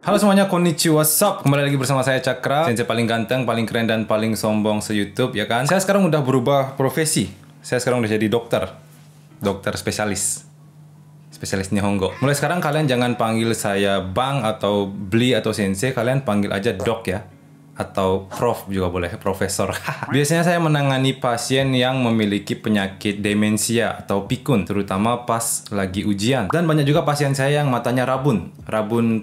Halo semuanya, konnichiwa, what's up? Kembali lagi bersama saya Cakra, sensei paling ganteng, paling keren, dan paling sombong se-YouTube, ya kan? Saya sekarang udah berubah profesi. Saya sekarang udah jadi dokter. Dokter spesialis. Spesialis Nihongo. Mulai sekarang kalian jangan panggil saya Bang atau Bli atau Sensei, kalian panggil aja Dok ya. Atau Prof juga boleh, Profesor. Biasanya saya menangani pasien yang memiliki penyakit demensia atau pikun, terutama pas lagi ujian. Dan banyak juga pasien saya yang matanya rabun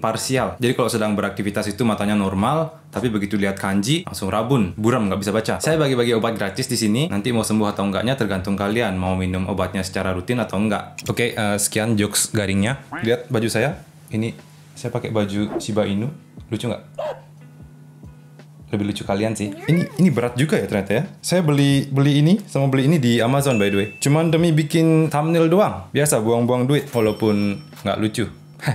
parsial. Jadi kalau sedang beraktivitas itu matanya normal, tapi begitu lihat kanji langsung rabun, buram, nggak bisa baca. Saya bagi-bagi obat gratis di sini. Nanti mau sembuh atau enggaknya tergantung kalian mau minum obatnya secara rutin atau enggak. Oke, sekian jokes garingnya. Lihat baju saya. Ini saya pakai baju Shiba Inu. Lucu nggak? Lebih lucu kalian sih. Ini berat juga ya ternyata ya. Saya beli ini sama beli ini di Amazon by the way. Cuman demi bikin thumbnail doang. Biasa buang-buang duit walaupun nggak lucu.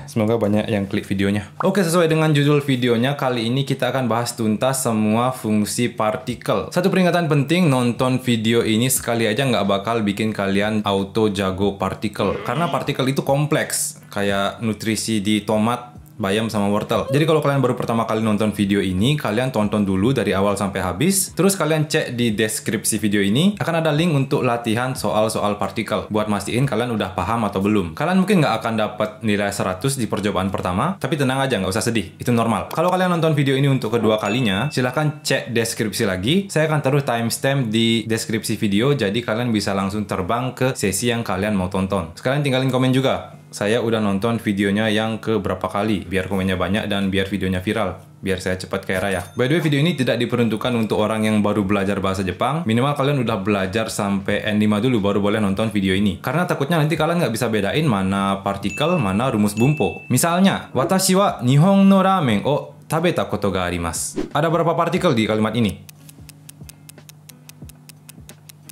Semoga banyak yang klik videonya. Oke, sesuai dengan judul videonya, kali ini kita akan bahas tuntas semua fungsi partikel. Satu peringatan penting, nonton video ini sekali aja nggak bakal bikin kalian auto jago partikel. Karena partikel itu kompleks. Kayak nutrisi di tomat, bayam, sama wortel. Jadi kalau kalian baru pertama kali nonton video ini, kalian tonton dulu dari awal sampai habis. Terus kalian cek di deskripsi video ini, akan ada link untuk latihan soal-soal partikel. Buat mastiin kalian udah paham atau belum. Kalian mungkin nggak akan dapat nilai 100 di percobaan pertama, tapi tenang aja, nggak usah sedih. Itu normal. Kalau kalian nonton video ini untuk kedua kalinya, silahkan cek deskripsi lagi. Saya akan taruh timestamp di deskripsi video, jadi kalian bisa langsung terbang ke sesi yang kalian mau tonton. Sekalian tinggalin komen juga. Saya udah nonton videonya yang ke berapa kali, biar komennya banyak dan biar videonya viral, biar saya cepat kaya raya. By the way, video ini tidak diperuntukkan untuk orang yang baru belajar bahasa Jepang. Minimal kalian udah belajar sampai N5 dulu baru boleh nonton video ini. Karena takutnya nanti kalian nggak bisa bedain mana partikel, mana rumus bumpo. Misalnya, watashi wa Nihon no ramen o tabeta koto ga arimasu. Ada berapa partikel di kalimat ini?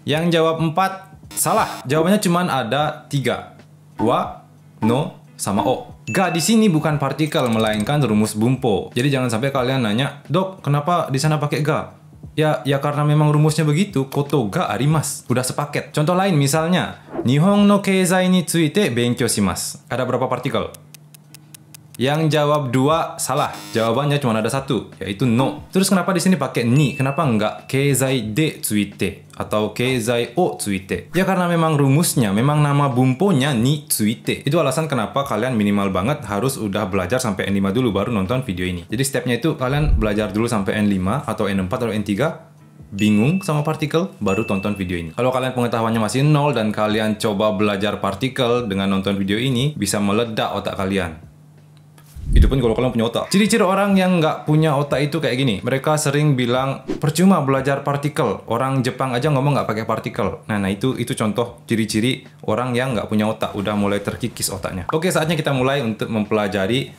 Yang jawab 4 salah. Jawabannya cuma ada 3. Wa, no, sama o. Ga di sini bukan partikel melainkan rumus bumpo. Jadi jangan sampai kalian nanya, "Dok, kenapa di sana pakai ga?" Ya karena memang rumusnya begitu. Koto ga arimasu. Udah sepaket. Contoh lain misalnya, Nihon no keizai ni tsuite benkyou shimasu. Ada berapa partikel? Yang jawab 2 salah. Jawabannya cuma ada 1, yaitu no. Terus kenapa di sini pakai ni? Kenapa nggak keizai de tsuite atau keizai o tsuite? Ya karena memang rumusnya, memang nama bumponya ni tsuite. Itu alasan kenapa kalian minimal banget harus udah belajar sampai N5 dulu baru nonton video ini. Jadi stepnya itu kalian belajar dulu sampai N5 atau N4 atau N3. Bingung sama partikel, baru tonton video ini. Kalau kalian pengetahuannya masih 0 dan kalian coba belajar partikel dengan nonton video ini, bisa meledak otak kalian. Itu pun kalau kalian punya otak. Ciri-ciri orang yang nggak punya otak itu kayak gini. Mereka sering bilang, percuma belajar partikel. Orang Jepang aja ngomong nggak pakai partikel. Nah itu contoh ciri-ciri orang yang nggak punya otak. Udah mulai terkikis otaknya. Oke, saatnya kita mulai untuk mempelajari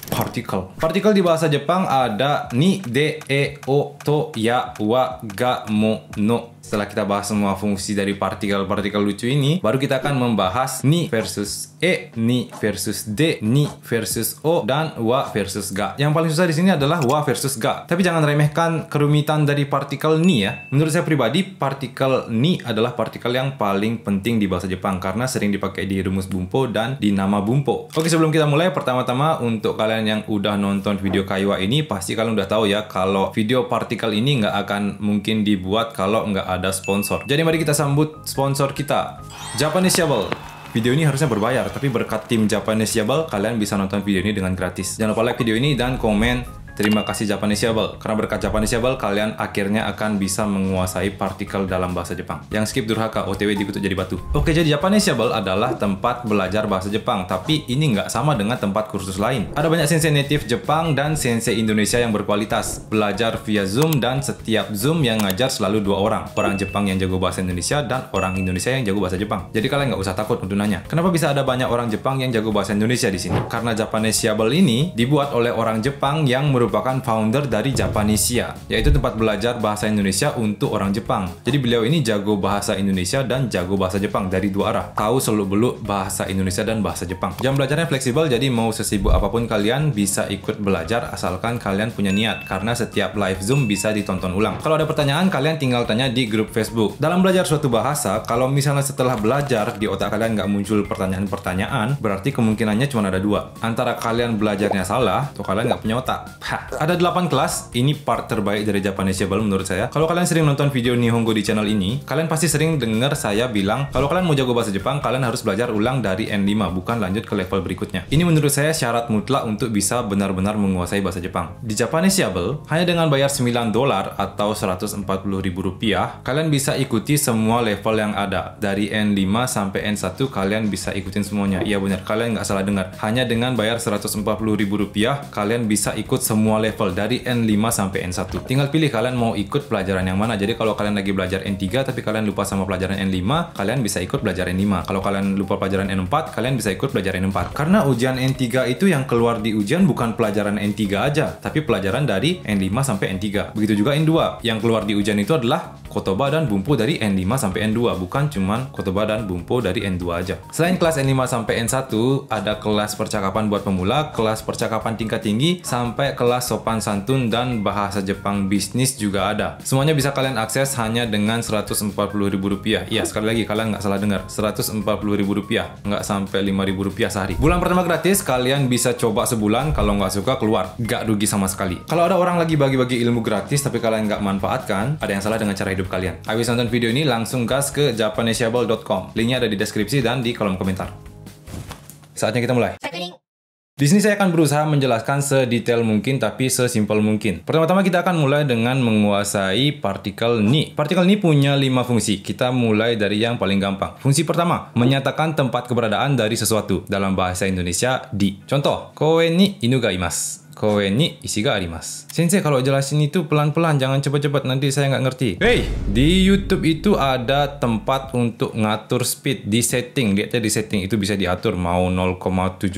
partikel. Partikel di bahasa Jepang ada ni, de, e, o, to, ya, wa, ga, mo, no. Setelah kita bahas semua fungsi dari partikel-partikel lucu ini, baru kita akan membahas ni versus e, ni versus de, ni versus o, dan wa versus ga. Yang paling susah di sini adalah wa versus ga. Tapi jangan remehkan kerumitan dari partikel ni ya. Menurut saya pribadi, partikel ni adalah partikel yang paling penting di bahasa Jepang karena sering dipakai di rumus bumpo dan di nama bumpo. Oke, sebelum kita mulai, pertama-tama untuk kalian yang udah nonton video Kaiwa ini, pasti kalian udah tahu ya kalau video partikel ini nggak akan mungkin dibuat kalau nggak ada sponsor. Jadi mari kita sambut sponsor kita, Japaneseable. Video ini harusnya berbayar, tapi berkat tim Japaneseable kalian bisa nonton video ini dengan gratis. Jangan lupa like video ini dan komen terima kasih Japaneseable. Karena berkat Japaneseable kalian akhirnya akan bisa menguasai partikel dalam bahasa Jepang. Yang skip durhaka, OTW dikutuk jadi batu. Oke, jadi Japaneseable adalah tempat belajar bahasa Jepang, tapi ini nggak sama dengan tempat kursus lain. Ada banyak sensei native Jepang dan sensei Indonesia yang berkualitas. Belajar via Zoom dan setiap Zoom yang ngajar selalu 2 orang. Orang Jepang yang jago bahasa Indonesia dan orang Indonesia yang jago bahasa Jepang. Jadi kalian nggak usah takut untuk nanya, kenapa bisa ada banyak orang Jepang yang jago bahasa Indonesia di sini? Karena Japaneseable ini dibuat oleh orang Jepang yang merupakan founder dari Japanesia, yaitu tempat belajar bahasa Indonesia untuk orang Jepang. Jadi beliau ini jago bahasa Indonesia dan jago bahasa Jepang dari dua arah. Tahu seluk-beluk bahasa Indonesia dan bahasa Jepang. Jam belajarnya fleksibel, jadi mau sesibuk apapun kalian bisa ikut belajar asalkan kalian punya niat, karena setiap live Zoom bisa ditonton ulang. Kalau ada pertanyaan, kalian tinggal tanya di grup Facebook. Dalam belajar suatu bahasa, kalau misalnya setelah belajar di otak kalian nggak muncul pertanyaan-pertanyaan, berarti kemungkinannya cuma ada dua. Antara kalian belajarnya salah, atau kalian nggak punya otak. Ada 8 kelas, ini part terbaik dari Japaneseable menurut saya. Kalau kalian sering nonton video Nihongo di channel ini, kalian pasti sering dengar saya bilang, kalau kalian mau jago bahasa Jepang, kalian harus belajar ulang dari N5, bukan lanjut ke level berikutnya. Ini menurut saya syarat mutlak untuk bisa benar-benar menguasai bahasa Jepang. Di Japaneseable, hanya dengan bayar $9 atau Rp140.000, kalian bisa ikuti semua level yang ada. Dari N5 sampai N1, kalian bisa ikutin semuanya. Iya benar, kalian nggak salah dengar. Hanya dengan bayar Rp140.000, kalian bisa ikut semua level dari N5 sampai N1. Tinggal pilih kalian mau ikut pelajaran yang mana. Jadi kalau kalian lagi belajar N3 tapi kalian lupa sama pelajaran N5, kalian bisa ikut belajar N5. Kalau kalian lupa pelajaran N4, kalian bisa ikut belajar N4. Karena ujian N3 itu yang keluar di ujian bukan pelajaran N3 aja, tapi pelajaran dari N5 sampai N3. Begitu juga N2. Yang keluar di ujian itu adalah kotoba dan bumpo dari N5 sampai N2, bukan cuman kotoba dan bumpo dari N2 aja. Selain kelas N5 sampai N1, ada kelas percakapan buat pemula, kelas percakapan tingkat tinggi, sampai kelas sopan santun dan bahasa Jepang bisnis juga ada. Semuanya bisa kalian akses hanya dengan Rp140.000. Iya, sekali lagi kalian nggak salah dengar, Rp140.000, nggak sampai Rp5.000 sehari. Bulan pertama gratis, kalian bisa coba sebulan, kalau nggak suka keluar, nggak rugi sama sekali. Kalau ada orang lagi bagi-bagi ilmu gratis tapi kalian nggak manfaatkan, ada yang salah dengan cara hidup kalian. Habis nonton video ini langsung gas ke japaneseable.com. Linknya ada di deskripsi dan di kolom komentar. Saatnya kita mulai. Di sini saya akan berusaha menjelaskan sedetail mungkin tapi sesimpel mungkin. Pertama-tama kita akan mulai dengan menguasai partikel ni. Partikel ni punya 5 fungsi. Kita mulai dari yang paling gampang. Fungsi pertama, menyatakan tempat keberadaan dari sesuatu. Dalam bahasa Indonesia, di. Contoh, koen ni inu ga imasu. Koen ni isi ga arimasu. Sensei kalau jelasin itu pelan-pelan, jangan cepat-cepat, nanti saya nggak ngerti. Hey, di YouTube itu ada tempat untuk ngatur speed di setting. Lihat ya, di setting itu bisa diatur mau 0,75,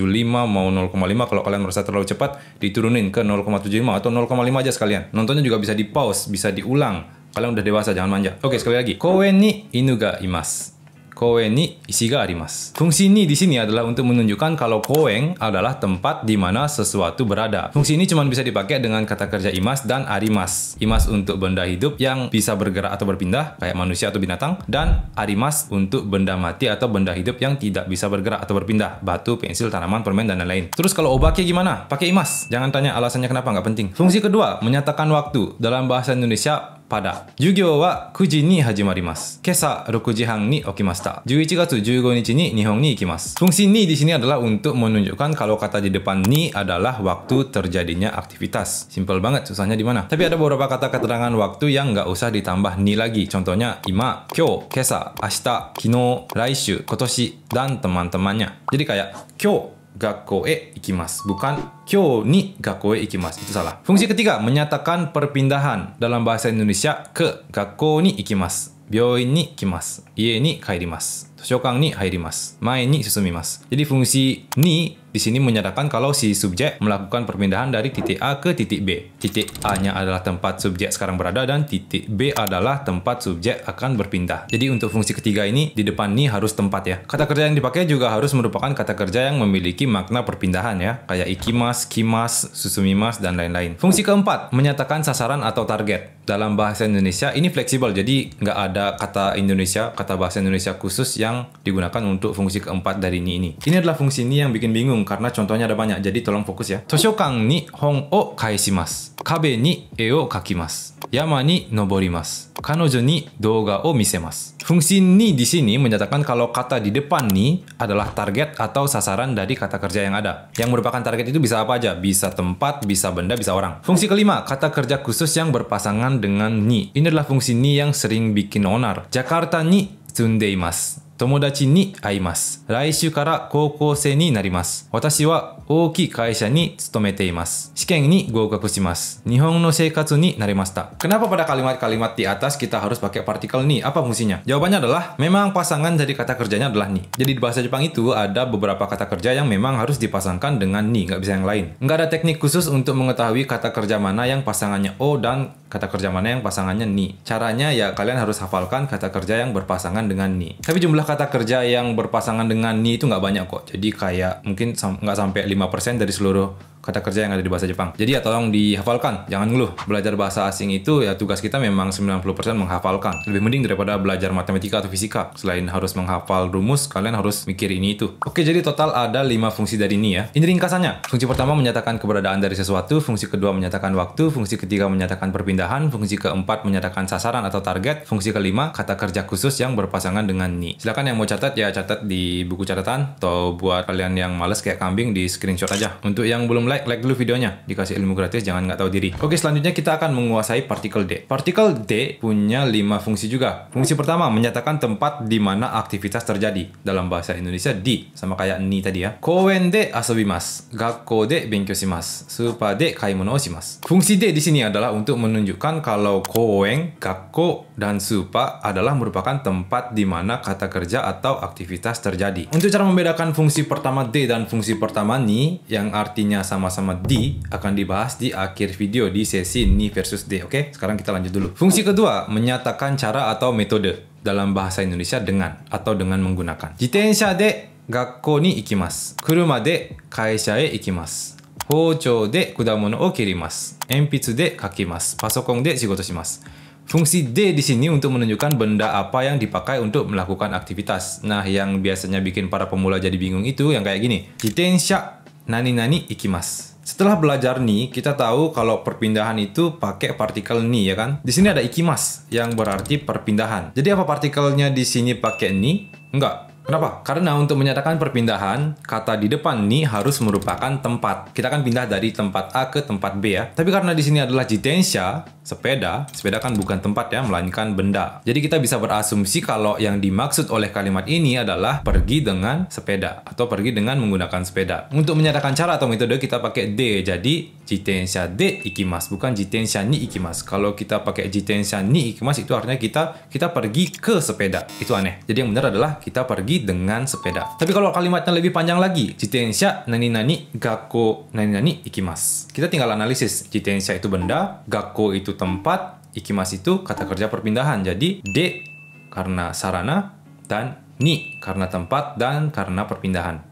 mau 0,5. Kalau kalian merasa terlalu cepat, diturunin ke 0,75 atau 0,5 aja sekalian. Nontonnya juga bisa di pause, bisa diulang. Kalian udah dewasa, jangan manja. Oke, sekali lagi. Koen ni inu ga imasu. Koen ni isi ga arimasu. Fungsi ni di sini adalah untuk menunjukkan kalau koen adalah tempat di mana sesuatu berada. Fungsi ini cuma bisa dipakai dengan kata kerja imas dan arimas. Imas untuk benda hidup yang bisa bergerak atau berpindah, kayak manusia atau binatang, dan arimas untuk benda mati atau benda hidup yang tidak bisa bergerak atau berpindah, batu, pensil, tanaman, permen, dan lain-lain. Terus kalau obake gimana? Pakai imas. Jangan tanya alasannya kenapa, nggak penting. Fungsi kedua, menyatakan waktu. Dalam bahasa Indonesia, pada. Jugyo wa 9時に始まります。今朝6時半に起きました。11月15日に日本に行きます。Fungsi ni di sini adalah untuk menunjukkan kalau kata di depan ni adalah waktu terjadinya aktivitas. Simple banget, susahnya di mana? Tapi ada beberapa kata keterangan waktu yang nggak usah ditambah ni lagi. Contohnya ima, kyo, kesa, ashita, kino, raishu, kotoshi, dan teman-temannya. Jadi kayak kyo gakko e ikimasu, bukan kyo ni gakko e ikimasu. Itu salah. Fungsi ketiga, menyatakan perpindahan. Dalam bahasa Indonesia, ke gakko ni ikimasu, byoin ni ikimasu, ie ni kaerimasu, toshokan ni hairimasu, mae ni susumimasu. Jadi fungsi ni di sini menyatakan kalau si subjek melakukan perpindahan dari titik A ke titik B. Titik A-nya adalah tempat subjek sekarang berada dan titik B adalah tempat subjek akan berpindah. Jadi untuk fungsi ketiga ini di depan ni harus tempat ya. Kata kerja yang dipakai juga harus merupakan kata kerja yang memiliki makna perpindahan ya, kayak ikimas, kimas, susumimas, dan lain-lain. Fungsi keempat, menyatakan sasaran atau target. Dalam bahasa Indonesia ini fleksibel, jadi nggak ada kata Indonesia, kata bahasa Indonesia khusus yang digunakan untuk fungsi keempat dari ni ini. Ini adalah fungsi ni yang bikin bingung karena contohnya ada banyak, jadi tolong fokus ya. Toshokan ni hon o kaeshimasu. Kabe ni e o kakimasu. Yama ni noborimasu. Kanojo ni douga o misemasu. Fungsi ni di sini menyatakan kalau kata di depan ni adalah target atau sasaran dari kata kerja yang ada. Yang merupakan target itu bisa apa aja? Bisa tempat, bisa benda, bisa orang. Fungsi kelima, kata kerja khusus yang berpasangan dengan ni. Ini adalah fungsi ni yang sering bikin onar. Jakarta ni tsundeimasu. Tomodachi ni aimasu. Laishu kara koukousen ni narimasu. Watashi wa ookii kaisha ni tsutomete imasu. Shiken ni goukaku shimasu. Nihon no seikatsu ni naremashita. Kenapa pada kalimat-kalimat di atas kita harus pakai partikel ni? Apa fungsinya? Jawabannya adalah memang pasangan dari kata kerjanya adalah ni. Jadi di bahasa Jepang itu ada beberapa kata kerja yang memang harus dipasangkan dengan ni, nggak bisa yang lain. Nggak ada teknik khusus untuk mengetahui kata kerja mana yang pasangannya o dan kata kerja mana yang pasangannya ni. Caranya ya kalian harus hafalkan kata kerja yang berpasangan dengan ni. Tapi jumlah kata kerja yang berpasangan dengan ni itu nggak banyak kok. Jadi kayak mungkin nggak sampai 5% dari seluruh kata kerja yang ada di bahasa Jepang. Jadi ya tolong dihafalkan, jangan ngeluh. Belajar bahasa asing itu ya tugas kita memang 90% menghafalkan. Lebih mending daripada belajar matematika atau fisika. Selain harus menghafal rumus, kalian harus mikir ini itu. Oke, jadi total ada 5 fungsi dari ini ya. Ini ringkasannya. Fungsi pertama menyatakan keberadaan dari sesuatu, fungsi kedua menyatakan waktu, fungsi ketiga menyatakan perpindahan, fungsi keempat menyatakan sasaran atau target, fungsi kelima kata kerja khusus yang berpasangan dengan ni. Silakan yang mau catat ya catat di buku catatan, atau buat kalian yang males kayak kambing di screenshot aja. Untuk yang belum like dulu videonya, dikasih ilmu gratis, jangan nggak tahu diri. Oke, selanjutnya kita akan menguasai partikel D. Partikel D punya 5 fungsi juga. Fungsi pertama menyatakan tempat di mana aktivitas terjadi. Dalam bahasa Indonesia di, sama kayak ni tadi ya. Kouen de asobimasu, gakkou de benkyou shimasu, supa de kaimono o shimasu. Fungsi D di sini adalah untuk menunjukkan kalau kouen, gakkou, dan supa adalah merupakan tempat di mana kata kerja atau aktivitas terjadi. Untuk cara membedakan fungsi pertama D dan fungsi pertama ni, yang artinya sama-sama di, akan dibahas di akhir video di sesi ni versus D. Oke, sekarang kita lanjut dulu. Fungsi kedua menyatakan cara atau metode. Dalam bahasa Indonesia dengan atau dengan menggunakan. Jitensha de gakkou ni ikimasu. Kuruma de kaisha e ikimasu. Houchou de kudamono o kirimasu. Enpitsu de kakimasu. Pasokon de shigoto shimasu. Fungsi D di sini untuk menunjukkan benda apa yang dipakai untuk melakukan aktivitas. Nah, yang biasanya bikin para pemula jadi bingung itu yang kayak gini. Jitensha nani-nani ikimasu. Setelah belajar ni, kita tahu kalau perpindahan itu pakai partikel ni ya kan? Di sini ada ikimasu yang berarti perpindahan. Jadi apa partikelnya di sini pakai ni? Enggak. Kenapa? Karena untuk menyatakan perpindahan, kata di depan ni harus merupakan tempat. Kita akan pindah dari tempat A ke tempat B ya. Tapi karena di sini adalah jitensha, sepeda kan bukan tempat ya, melainkan benda. Jadi kita bisa berasumsi kalau yang dimaksud oleh kalimat ini adalah pergi dengan sepeda atau pergi dengan menggunakan sepeda. Untuk menyatakan cara atau metode kita pakai D. Jadi jitensha de ikimasu, bukan jitensha ni ikimasu. Kalau kita pakai jitensha ni ikimasu itu artinya kita pergi ke sepeda. Itu aneh. Jadi yang benar adalah kita pergi dengan sepeda. Tapi kalau kalimatnya lebih panjang lagi, jitensha nani-nani gakkou nani-nani ikimasu. Kita tinggal analisis. Jitensha itu benda, gakkou itu tempat, ikimasu itu kata kerja perpindahan. Jadi D karena sarana dan ni karena tempat dan karena perpindahan.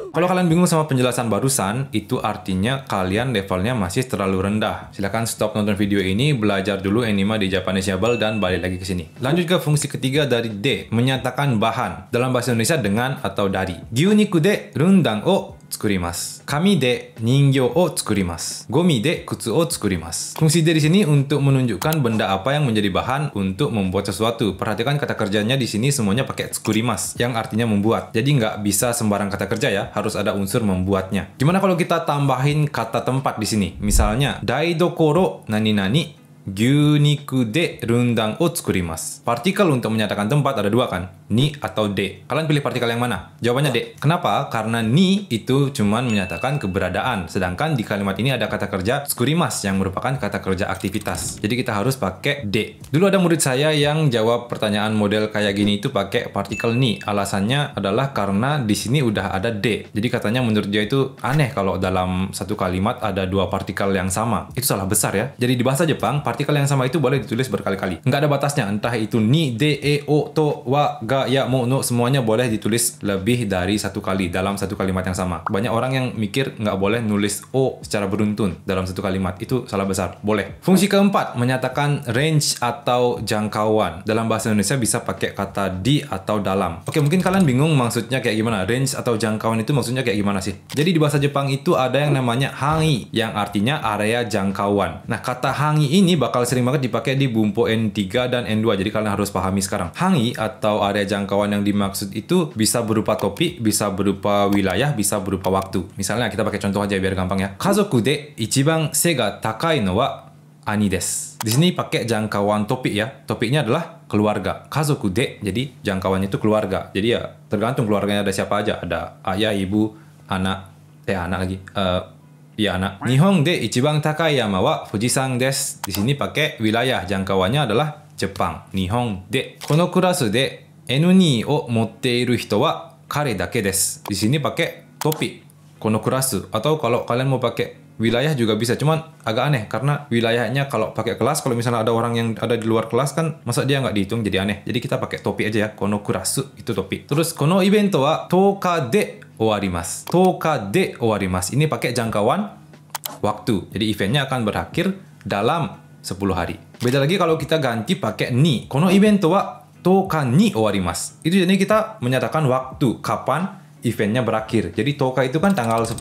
Kalau kalian bingung sama penjelasan barusan, itu artinya kalian levelnya masih terlalu rendah. Silahkan stop nonton video ini, belajar dulu anime di Japanesable dan balik lagi ke sini. Lanjut ke fungsi ketiga dari D, menyatakan bahan. Dalam bahasa Indonesia dengan atau dari. Gyuniku de rundang o tsukurimasu. Kami de ningyou o tsukurimasu. Gomi de kutsu o tsukurimasu. Fungsi D di sini untuk menunjukkan benda apa yang menjadi bahan untuk membuat sesuatu. Perhatikan kata kerjanya di sini semuanya pakai tsukurimasu yang artinya membuat. Jadi nggak bisa sembarang kata kerja ya, harus ada unsur membuatnya. Gimana kalau kita tambahin kata tempat di sini? Misalnya daidokoro nani-nani gyuniku de rundang o tsukurimasu. Partikel untuk menyatakan tempat ada dua kan? Ni atau de. Kalian pilih partikel yang mana? Jawabannya de. Kenapa? Karena ni itu cuman menyatakan keberadaan. Sedangkan di kalimat ini ada kata kerja tsukurimasu yang merupakan kata kerja aktivitas. Jadi kita harus pakai de. Dulu ada murid saya yang jawab pertanyaan model kayak gini itu pakai partikel ni. Alasannya adalah karena di sini udah ada de. Jadi katanya menurut dia itu aneh kalau dalam satu kalimat ada dua partikel yang sama. Itu salah besar ya. Jadi di bahasa Jepang, partikel yang sama itu boleh ditulis berkali-kali. Nggak ada batasnya. Entah itu ni, de, e, o, to, wa, ga, ya, mo, no, semuanya boleh ditulis lebih dari satu kali dalam satu kalimat yang sama. Banyak orang yang mikir nggak boleh nulis o secara beruntun dalam satu kalimat. Itu salah besar. Boleh. Fungsi keempat, menyatakan range atau jangkauan. Dalam bahasa Indonesia bisa pakai kata di atau dalam. Oke, mungkin kalian bingung maksudnya kayak gimana. Range atau jangkauan itu maksudnya kayak gimana sih? Jadi di bahasa Jepang itu ada yang namanya hangi, yang artinya area jangkauan. Nah, kata hangi ini bakal sering banget dipakai di bumpo N3 dan N2. Jadi kalian harus pahami sekarang. Hangi atau area jangkauan yang dimaksud itu bisa berupa topik, bisa berupa wilayah, bisa berupa waktu. Misalnya kita pakai contoh aja biar gampang ya. Kazoku de ichiban se ga takai no wa ani desu. Di sini pakai jangkauan topik ya. Topiknya adalah keluarga. Kazoku de, jadi jangkauannya itu keluarga. Jadi ya tergantung keluarganya ada siapa aja. Ada ayah, ibu, anak, anak lagi. Iya anak. Nihon de ichibang takai yama wa Fujisan desu. Di sini pakai wilayah, jangkauannya adalah Jepang. Nihon de. Kono kurasu de N2 o motte iru hito wa kare dake desu. Di sini pakai topi. Kono kurasu. Atau kalau kalian mau pakai wilayah juga bisa, cuman agak aneh karena wilayahnya kalau pakai kelas, kalau misalnya ada orang yang ada di luar kelas kan, masa dia nggak dihitung, jadi aneh. Jadi kita pakai topi aja ya, kono kurasu itu topi. Terus kono evento wa 10 de owarimasu. 10 de owarimasu. Ini pakai jangkauan waktu. Jadi eventnya akan berakhir dalam 10 hari. Beda lagi kalau kita ganti pakai ni. Kono evento wa 10 ni owarimasu. Itu jadi kita menyatakan waktu kapan eventnya berakhir. Jadi toka itu kan tanggal 10.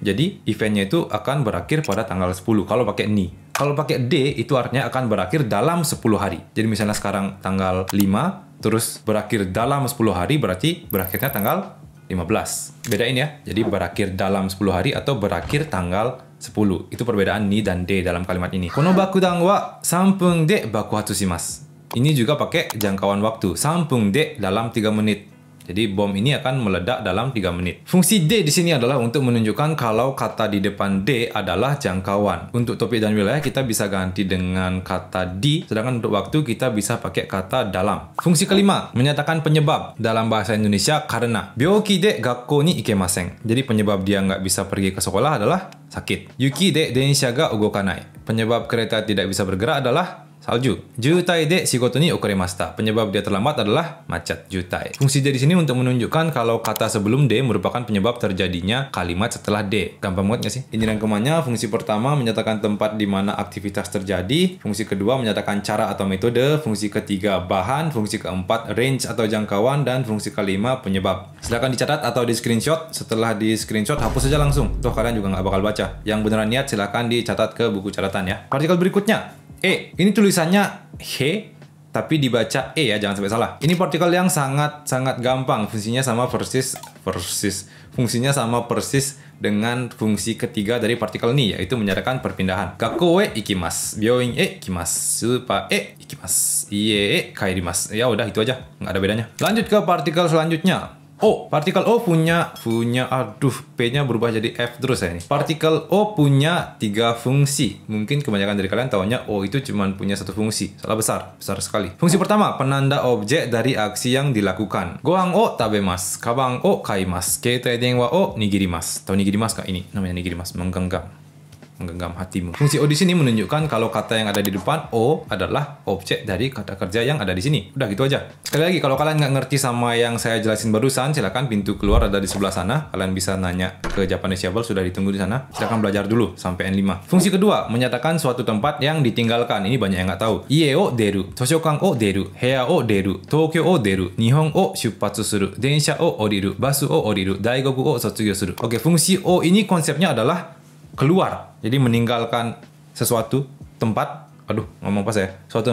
Jadi eventnya itu akan berakhir pada tanggal 10 kalau pakai ni. Kalau pakai d itu artinya akan berakhir dalam 10 hari. Jadi misalnya sekarang tanggal 5 terus berakhir dalam 10 hari berarti berakhirnya tanggal 15. Bedain ya. Jadi berakhir dalam 10 hari atau berakhir tanggal 10. Itu perbedaan ni dan d dalam kalimat ini. Kono bakudan wa 3 分で爆発します. Ini juga pakai jangkauan waktu. 3 分で dalam 3 menit. Jadi bom ini akan meledak dalam 3 menit. Fungsi D di sini adalah untuk menunjukkan kalau kata di depan D adalah jangkauan. Untuk topik dan wilayah kita bisa ganti dengan kata di, sedangkan untuk waktu kita bisa pakai kata dalam. Fungsi kelima, menyatakan penyebab. Dalam bahasa Indonesia, karena. Byoki de gakkou ni ikemasen. Jadi penyebab dia nggak bisa pergi ke sekolah adalah sakit. Yuki de densha ga ugokanai. Penyebab kereta tidak bisa bergerak adalah salju. Jutai de shigoto ni okuremashita. Penyebab dia terlambat adalah macet, jutai. Fungsi D di sini untuk menunjukkan kalau kata sebelum D merupakan penyebab terjadinya kalimat setelah D. Gampang banget nggak sih? Ini rangkumannya. Fungsi pertama menyatakan tempat di mana aktivitas terjadi. Fungsi kedua menyatakan cara atau metode. Fungsi ketiga bahan. Fungsi keempat range atau jangkauan. Dan fungsi kelima penyebab. Silakan dicatat atau di screenshot. Setelah di screenshot hapus saja langsung. Toh kalian juga nggak bakal baca. Yang beneran niat silakan dicatat ke buku catatan ya. Partikel berikutnya. Ini tulisannya he, tapi dibaca ya, jangan sampai salah. Ini partikel yang sangat gampang. Fungsinya sama persis. Fungsinya sama persis dengan fungsi ketiga dari partikel ni, yaitu menyatakan perpindahan. Gakkou e ikimasu, byoin e ikimasu, supa e ikimasu, ie e kaerimasu. Ya udah itu aja, nggak ada bedanya. Lanjut ke partikel selanjutnya. O, partikel O punya, aduh, P-nya berubah jadi F terus ya ini. Partikel O punya 3 fungsi. Mungkin kebanyakan dari kalian taunya O itu cuma punya 1 fungsi. Salah besar sekali. Fungsi pertama, penanda objek dari aksi yang dilakukan. Gohan o tabemasu, kabang o kaimasu, keitai denwa o nigirimasu. Tahu nigirimasu kah ini? Namanya nigirimasu, menggenggam hatimu. Fungsi O di sini menunjukkan kalau kata yang ada di depan O adalah objek dari kata kerja yang ada di sini. Udah gitu aja. Sekali lagi, kalau kalian nggak ngerti sama yang saya jelasin barusan, silakan pintu keluar ada di sebelah sana. Kalian bisa nanya ke Japanisable, sudah ditunggu di sana. Silakan belajar dulu sampai N5. Fungsi kedua, menyatakan suatu tempat yang ditinggalkan. Ini banyak yang nggak tahu. Ie o deru, toshokan o deru, heya o deru, Tokyo o deru, Nihon o shuppatsu suru, densha o oriru, basu o oriru, daigoku o sotsugyo suru. Oke, fungsi O ini konsepnya adalah keluar. Jadi meninggalkan sesuatu tempat. Aduh, ngomong pas ya. Suatu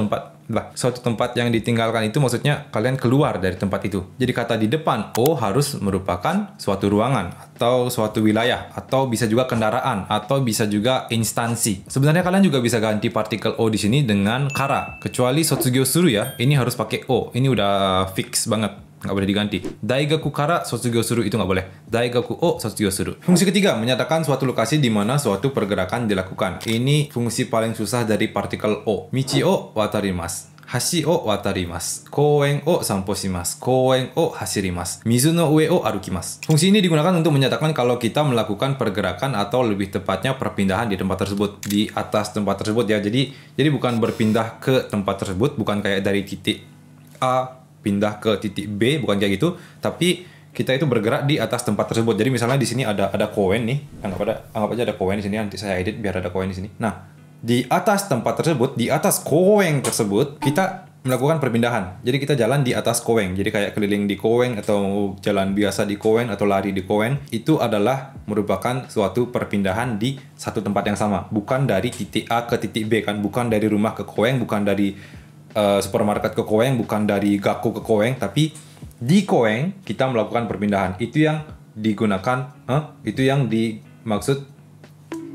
tempat yang ditinggalkan itu maksudnya kalian keluar dari tempat itu. Jadi kata di depan O harus merupakan suatu ruangan atau suatu wilayah, atau bisa juga kendaraan, atau bisa juga instansi. Sebenarnya kalian juga bisa ganti partikel O di sini dengan kara. Kecuali sotsugyo suru ya, ini harus pakai O. Ini udah fix banget. Nggak boleh diganti. Daigaku kara sotsugyo suru itu nggak boleh. Daigaku o sotsugyo suru. Fungsi ketiga, menyatakan suatu lokasi di mana suatu pergerakan dilakukan. Ini fungsi paling susah dari partikel O. Michi o watarimasu, hashi o watarimasu, kouen o sanpo shimasu, kouen o hashirimasu, mizu no ue o arukimasu. Fungsi ini digunakan untuk menyatakan kalau kita melakukan pergerakan atau lebih tepatnya perpindahan di tempat tersebut, di atas tempat tersebut ya. Jadi bukan berpindah ke tempat tersebut, bukan kayak dari titik A pindah ke titik B, bukan kayak gitu, tapi kita itu bergerak di atas tempat tersebut. Jadi misalnya di sini ada koen nih, anggap aja ada koen di sini, nanti saya edit biar ada koen di sini. Nah, di atas tempat tersebut, di atas koen tersebut, kita melakukan perpindahan. Jadi kita jalan di atas koen. Jadi kayak keliling di koen atau jalan biasa di koen atau lari di koen, itu adalah merupakan suatu perpindahan di satu tempat yang sama. Bukan dari titik A ke titik B kan, bukan dari rumah ke koen, bukan dari supermarket ke koen, bukan dari Gakko ke koen, tapi di koen kita melakukan perpindahan. Itu yang digunakan, itu yang dimaksud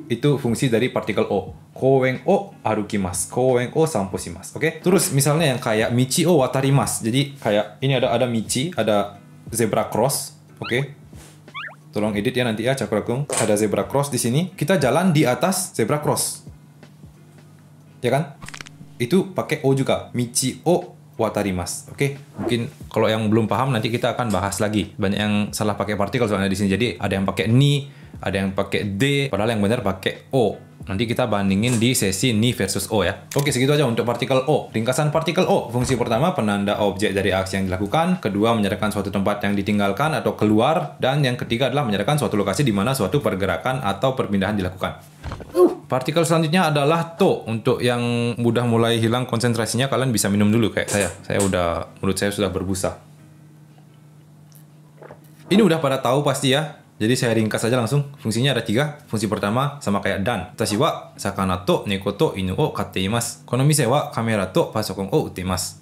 itu fungsi dari partikel o. Koen o arukimasu, koen o sanposimasu. Oke? Terus misalnya yang kayak michi o watarimasu. Jadi kayak ini ada michi, ada zebra cross. Oke? Tolong edit ya nanti ya, Cakrakung. Ada zebra cross di sini. Kita jalan di atas zebra cross. Ya kan? Itu pakai o juga. Michi o watarimasu. Oke? Mungkin kalau yang belum paham nanti kita akan bahas lagi. Banyak yang salah pakai partikel soalnya di sini. Jadi ada yang pakai ni, ada yang pakai D, padahal yang benar pakai O. Nanti kita bandingin di sesi ni versus O ya. Oke, segitu aja untuk partikel O. Ringkasan partikel O. Fungsi pertama, penanda objek dari aksi yang dilakukan. Kedua, menyatakan suatu tempat yang ditinggalkan atau keluar. Dan yang ketiga adalah menyatakan suatu lokasi di mana suatu pergerakan atau perpindahan dilakukan. Partikel selanjutnya adalah to. Untuk yang mudah mulai hilang konsentrasinya, kalian bisa minum dulu kayak saya. Mulut saya sudah berbusa. Ini udah pada tahu pasti ya. Jadi saya ringkas saja langsung. Fungsinya ada 3. Fungsi pertama sama kayak dan. Watashi wa sakana to neko to inu o katte imasu. Kono mise wa kamera to pasokon o utte imasu.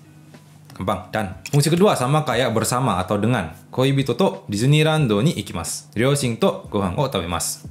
Gampang. Dan. Fungsi kedua sama kayak bersama atau dengan. Koibito to Disneylando ni ikimasu. Ryoshin to gohan o tabemasu.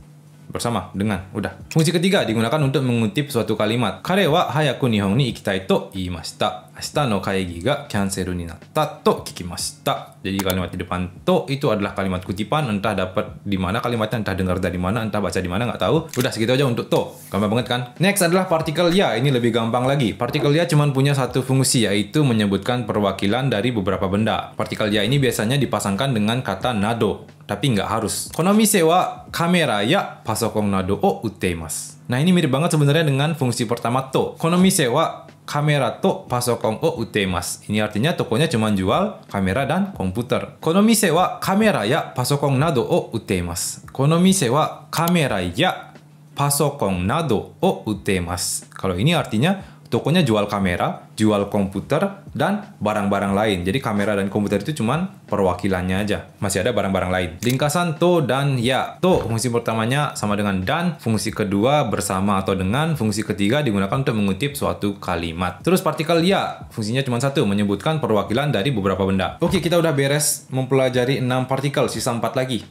Bersama, dengan, udah. Fungsi ketiga digunakan untuk mengutip suatu kalimat. Kare wa hayaku Nihon ni ikitai to iimashita. Ashita no kaigi ga cancel ni natta to kikimashita. Jadi kalimat di depan to itu adalah kalimat kutipan, entah dapat di mana kalimatnya, entah dengar dari mana, entah baca di mana, nggak tahu. Udah segitu aja untuk to. Gampang banget kan? Next adalah partikel ya. Ini lebih gampang lagi. Partikel ya cuma punya satu fungsi, yaitu menyebutkan perwakilan dari beberapa benda. Partikel ya ini biasanya dipasangkan dengan kata nado. Tapi nggak harus. Kono mise wa kamera ya pasokon nado o utteimasu. Nah ini mirip banget sebenarnya dengan fungsi pertama to. Kono mise wa kamera to pasokon o utteimasu. Ini artinya tokonya cuma jual kamera dan komputer. Kono mise wa kamera ya pasokon nado o utteimasu. Kono mise wa kamera ya pasokon nado o utteimasu. Kalau ini artinya tokonya jual kamera, jual komputer, dan barang-barang lain. Jadi kamera dan komputer itu cuman perwakilannya aja. Masih ada barang-barang lain. Ringkasan to dan ya. To fungsi pertamanya sama dengan dan. Fungsi kedua bersama atau dengan. Fungsi ketiga digunakan untuk mengutip suatu kalimat. Terus partikel ya. Fungsinya cuma satu. Menyebutkan perwakilan dari beberapa benda. Oke, kita udah beres mempelajari 6 partikel. Sisa 4 lagi.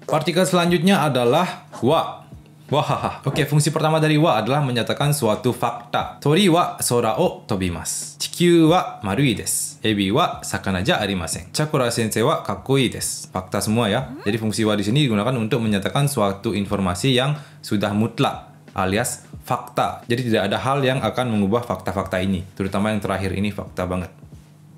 Partikel selanjutnya adalah wa. Wah, oke, fungsi pertama dari wa adalah menyatakan suatu fakta. Tori wa sora o tobimasu. Chikyuu wa marui desu. Ebi wa sakana ja arimasen. Chakura sensei wa kakkoi desu. Fakta semua ya. Jadi fungsi wa di sini digunakan untuk menyatakan suatu informasi yang sudah mutlak alias fakta. Jadi tidak ada hal yang akan mengubah fakta-fakta ini. Terutama yang terakhir ini fakta banget.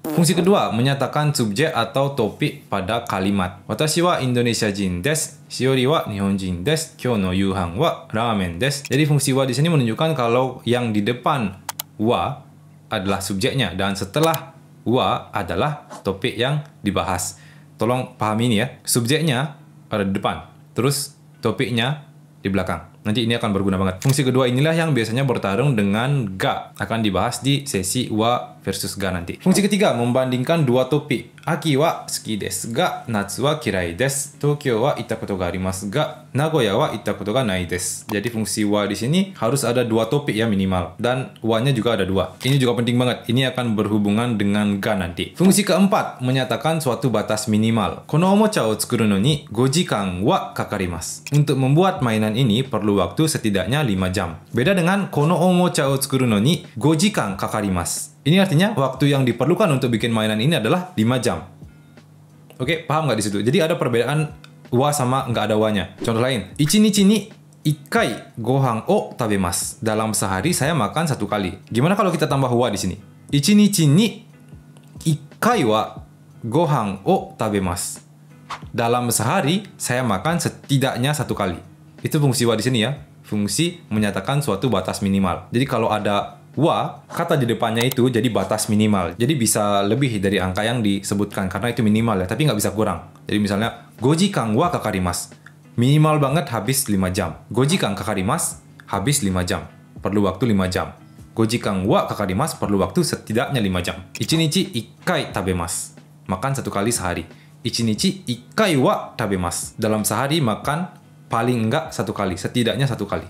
Fungsi kedua, menyatakan subjek atau topik pada kalimat. Watashi wa Indonesiajin desu. Shiori wa Nihonjin desu. Kyou no yuhan wa ramen desu. Jadi fungsi wa di sini menunjukkan kalau yang di depan wa adalah subjeknya dan setelah wa adalah topik yang dibahas. Tolong pahami ini ya. Subjeknya ada di depan, terus topiknya di belakang. Nanti ini akan berguna banget. Fungsi kedua inilah yang biasanya bertarung dengan ga. Akan dibahas di sesi wa versus ga nanti. Fungsi ketiga, membandingkan dua topik. Aki wa suki desu ga, natsu wa kirai desu. Tokyo wa itta koto ga arimasu ga, Nagoya wa itta koto ga nai desu. Jadi fungsi wa di sini harus ada dua topik ya minimal. Dan wa-nya juga ada dua. Ini juga penting banget. Ini akan berhubungan dengan ga nanti. Fungsi keempat, menyatakan suatu batas minimal. Kono omocha o tsukuru no ni 5 jikan wa kakarimasu. Untuk membuat mainan ini perlu waktu setidaknya 5 jam. Beda dengan kono omocha o tsukuru no ni 5 jikan kakarimasu. Ini artinya waktu yang diperlukan untuk bikin mainan ini adalah 5 jam. Oke, paham nggak di situ? Jadi ada perbedaan wa sama nggak ada wa-nya. Contoh lain, ichinichi ni 1 kai gohan o tabemasu. Dalam sehari saya makan 1 kali. Gimana kalau kita tambah wa di sini? Ichinichi ni 1 kai wa gohan o tabemasu. Dalam sehari saya makan setidaknya 1 kali. Itu fungsi wa di sini ya. Fungsi menyatakan suatu batas minimal. Jadi kalau ada wa, kata di depannya itu jadi batas minimal. Jadi bisa lebih dari angka yang disebutkan karena itu minimal ya, tapi nggak bisa kurang. Jadi misalnya 5 jikan wa kakarimasu. Minimal banget habis 5 jam. 5 jikan kakarimasu habis 5 jam. Perlu waktu 5 jam. 5 jikan wa kakarimasu perlu waktu setidaknya 5 jam. Ichinichi 1 kai tabemasu. Makan 1 kali sehari. Ichinichi 1 kai wa tabemasu. Dalam sehari makan paling enggak 1 kali, setidaknya 1 kali.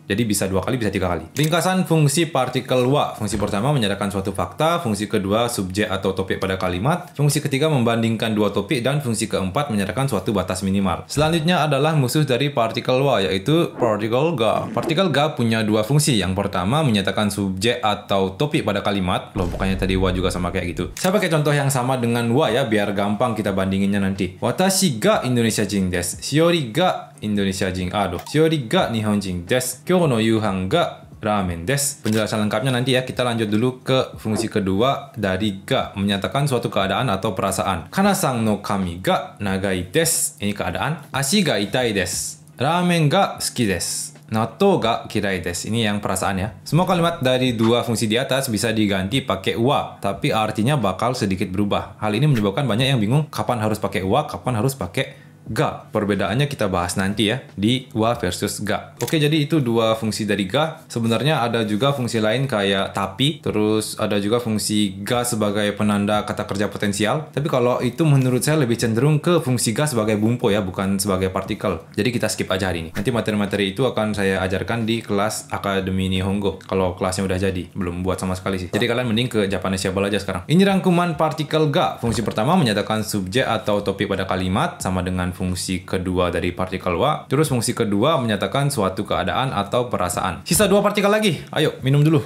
Jadi bisa 2 kali, bisa 3 kali. Ringkasan fungsi partikel wa. Fungsi pertama menyatakan suatu fakta, fungsi kedua subjek atau topik pada kalimat, fungsi ketiga membandingkan dua topik, dan fungsi keempat menyatakan suatu batas minimal. Selanjutnya adalah musuh dari partikel wa, yaitu partikel ga. Partikel ga punya dua fungsi. Yang pertama menyatakan subjek atau topik pada kalimat. Loh, bukannya tadi wa juga sama kayak gitu. Saya pakai contoh yang sama dengan wa ya, biar gampang kita bandinginnya nanti. Watashi ga Indonesia jin desu. Shiori ga Indonesia jin. Shiori ga Nihon jin desu. Kyou no yuhan ga ramen desu. Penjelasan lengkapnya nanti ya. Kita lanjut dulu ke fungsi kedua dari ga, menyatakan suatu keadaan atau perasaan. Kana-san no kami ga nagai desu. Ini keadaan. Ashi ga itai desu. Ramen ga suki desu. Natto ga kirai desu. Ini yang perasaan ya. Semua kalimat dari dua fungsi di atas bisa diganti pakai wa, tapi artinya bakal sedikit berubah. Hal ini menyebabkan banyak yang bingung kapan harus pakai wa, kapan harus pakai ga. Perbedaannya kita bahas nanti ya di wa versus ga. Oke, jadi itu dua fungsi dari ga. Sebenarnya ada juga fungsi lain kayak tapi, terus ada juga fungsi ga sebagai penanda kata kerja potensial. Tapi kalau itu menurut saya lebih cenderung ke fungsi ga sebagai bumpo ya, bukan sebagai partikel. Jadi kita skip aja hari ini. Nanti materi-materi itu akan saya ajarkan di kelas Akademi Nihongo. Kalau kelasnya udah jadi, belum buat sama sekali sih. Jadi kalian mending ke Japanese Syabal aja sekarang. Ini rangkuman partikel ga. Fungsi pertama menyatakan subjek atau topik pada kalimat, sama dengan fungsi kedua dari partikel wa. Terus fungsi kedua menyatakan suatu keadaan atau perasaan. Sisa dua partikel lagi. Ayo, minum dulu.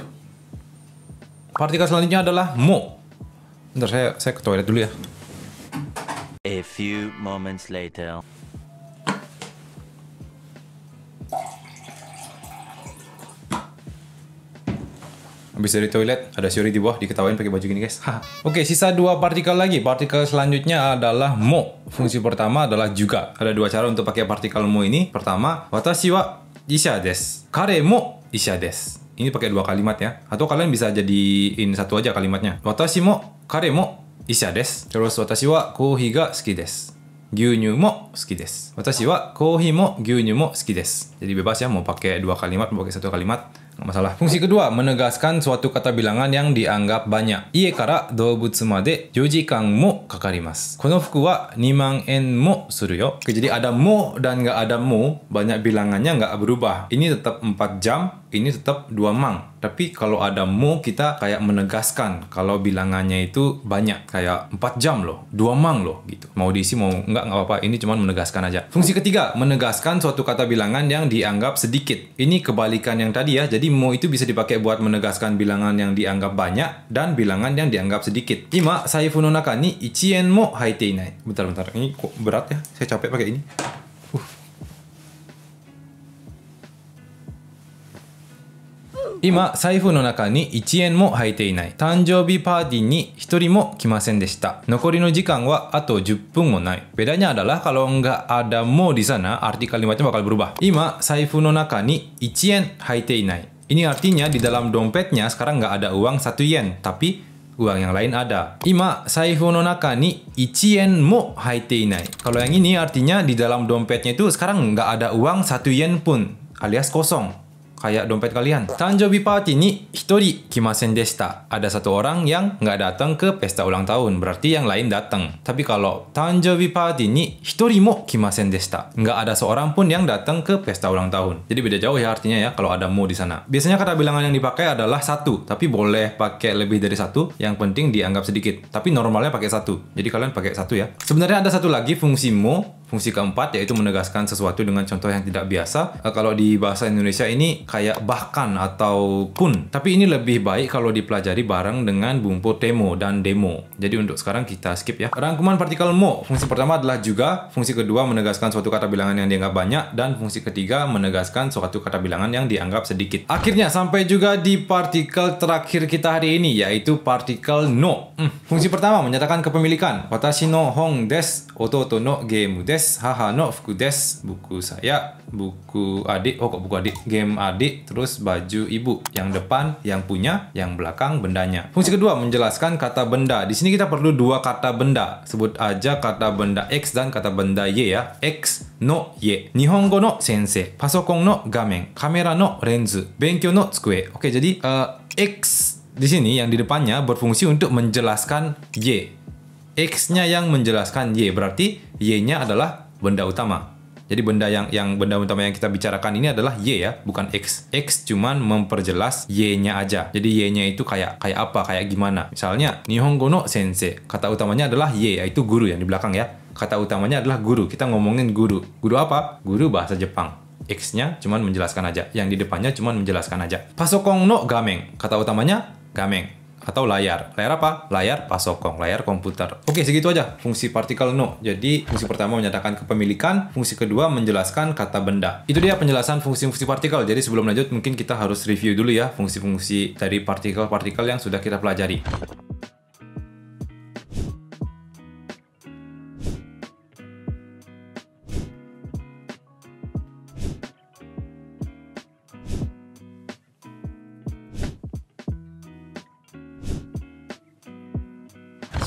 Partikel selanjutnya adalah mo. Bentar, saya ke toilet dulu ya. A few moments later. Habis dari toilet, ada Shiori di bawah, diketawain pakai baju gini guys. Oke, sisa dua partikel lagi. Partikel selanjutnya adalah mo. Fungsi pertama adalah juga. Ada dua cara untuk pakai partikel mo ini. Pertama, watashi wa isha desu. Kare mo isha desu. Ini pakai dua kalimat ya. Atau kalian bisa jadiin satu aja kalimatnya. Watashi mo kare mo isha desu. Terus watashi wa kohi ga suki desu. Gyunyu mo suki desu. Watashi wa kohi mo gyunyu mo suki desu. Jadi bebas ya, mau pakai dua kalimat, mau pakai satu kalimat, nggak masalah. Fungsi kedua, menegaskan suatu kata bilangan yang dianggap banyak. Ie kara doubutsu made 4 jikan mo kakarimasu. Kono fuku wa 2,000,000 yen mo suru yo. Oke, jadi ada mo dan nggak ada mo, banyak bilangannya nggak berubah. Ini tetap 4 jam, ini tetap 2 mang. Tapi kalau ada mo, kita kayak menegaskan kalau bilangannya itu banyak. Kayak 4 jam loh, 2 mang loh gitu. Mau diisi mau nggak apa-apa, ini cuma menegaskan aja. Fungsi ketiga, menegaskan suatu kata bilangan yang dianggap sedikit. Ini kebalikan yang tadi ya. Jadi mo itu bisa dipakai buat menegaskan bilangan yang dianggap banyak dan bilangan yang dianggap sedikit. Ima saifu no naka ni 1 yen mo haite inai. Bentar, ini kok berat ya? Saya capek pakai ini. Ima saifu no naka ni 1 yen mo haite inai. Tanjoubi party ni 1 人も来ませんでした。Nokori no jikan wa ato 10分もない. Bedanya adalah kalau nggak ada mo di sana, arti kalimatnya bakal berubah. Ima saifu no naka ni 1 yen haite inai. Ini artinya di dalam dompetnya sekarang nggak ada uang 1 yen, tapi uang yang lain ada. Ima saifu no naka ni 1 yen mo haite inai. Kalau yang ini artinya di dalam dompetnya itu sekarang nggak ada uang 1 yen pun, alias kosong. Kayak dompet kalian. Tanjoubi party ni 1 人 kimasen deshita. Ada satu orang yang nggak datang ke pesta ulang tahun, berarti yang lain datang. Tapi kalau tanjoubi party ni 1 人 mo kimasen deshita, nggak ada seorang pun yang datang ke pesta ulang tahun. Jadi beda jauh ya artinya ya kalau ada mo di sana. Biasanya kata bilangan yang dipakai adalah 1, tapi boleh pakai lebih dari 1. Yang penting dianggap sedikit. Tapi normalnya pakai 1. Jadi kalian pakai 1 ya. Sebenarnya ada satu lagi fungsi mo. Fungsi keempat yaitu menegaskan sesuatu dengan contoh yang tidak biasa. Kalau di bahasa Indonesia ini kayak bahkan atau pun. Tapi ini lebih baik kalau dipelajari bareng dengan bumpo temo dan demo. Jadi untuk sekarang kita skip ya. Rangkuman partikel mo. Fungsi pertama adalah juga. Fungsi kedua menegaskan suatu kata bilangan yang dianggap banyak. Dan fungsi ketiga menegaskan suatu kata bilangan yang dianggap sedikit. Akhirnya sampai juga di partikel terakhir kita hari ini, yaitu partikel no. Fungsi pertama menyatakan kepemilikan. Watashi no hon desu. Ototo no game desu. Haha no fuku desu. Buku saya, buku adik. Oh kok buku adik? Game adik, terus baju ibu. Yang depan yang punya, yang belakang bendanya. Fungsi kedua menjelaskan kata benda. Di sini kita perlu dua kata benda. Sebut aja kata benda X dan kata benda Y ya. X no Y. Nihongo no sensei. Pasokon no gamen. Kamera no renzu. Benkyou no tsukue. Oke, jadi X di sini yang di depannya berfungsi untuk menjelaskan Y. X-nya yang menjelaskan Y, berarti Y-nya adalah benda utama. Jadi benda utama yang kita bicarakan ini adalah Y ya, bukan X. X cuman memperjelas Y-nya aja. Jadi Y-nya itu kayak apa, kayak gimana. Misalnya Nihongo no sensei, kata utamanya adalah Y, yaitu guru yang di belakang ya. Kata utamanya adalah guru. Kita ngomongin guru. Guru apa? Guru bahasa Jepang. X-nya cuman menjelaskan aja. Yang di depannya cuman menjelaskan aja. Pasokong no gamen. Kata utamanya gamen. Atau layar. Layar apa? Layar pasokong. Layar komputer. Oke, segitu aja fungsi partikel no. Jadi, fungsi pertama menyatakan kepemilikan. Fungsi kedua menjelaskan kata benda. Itu dia penjelasan fungsi-fungsi partikel. Jadi, sebelum lanjut, mungkin kita harus review dulu ya fungsi-fungsi dari partikel-partikel yang sudah kita pelajari.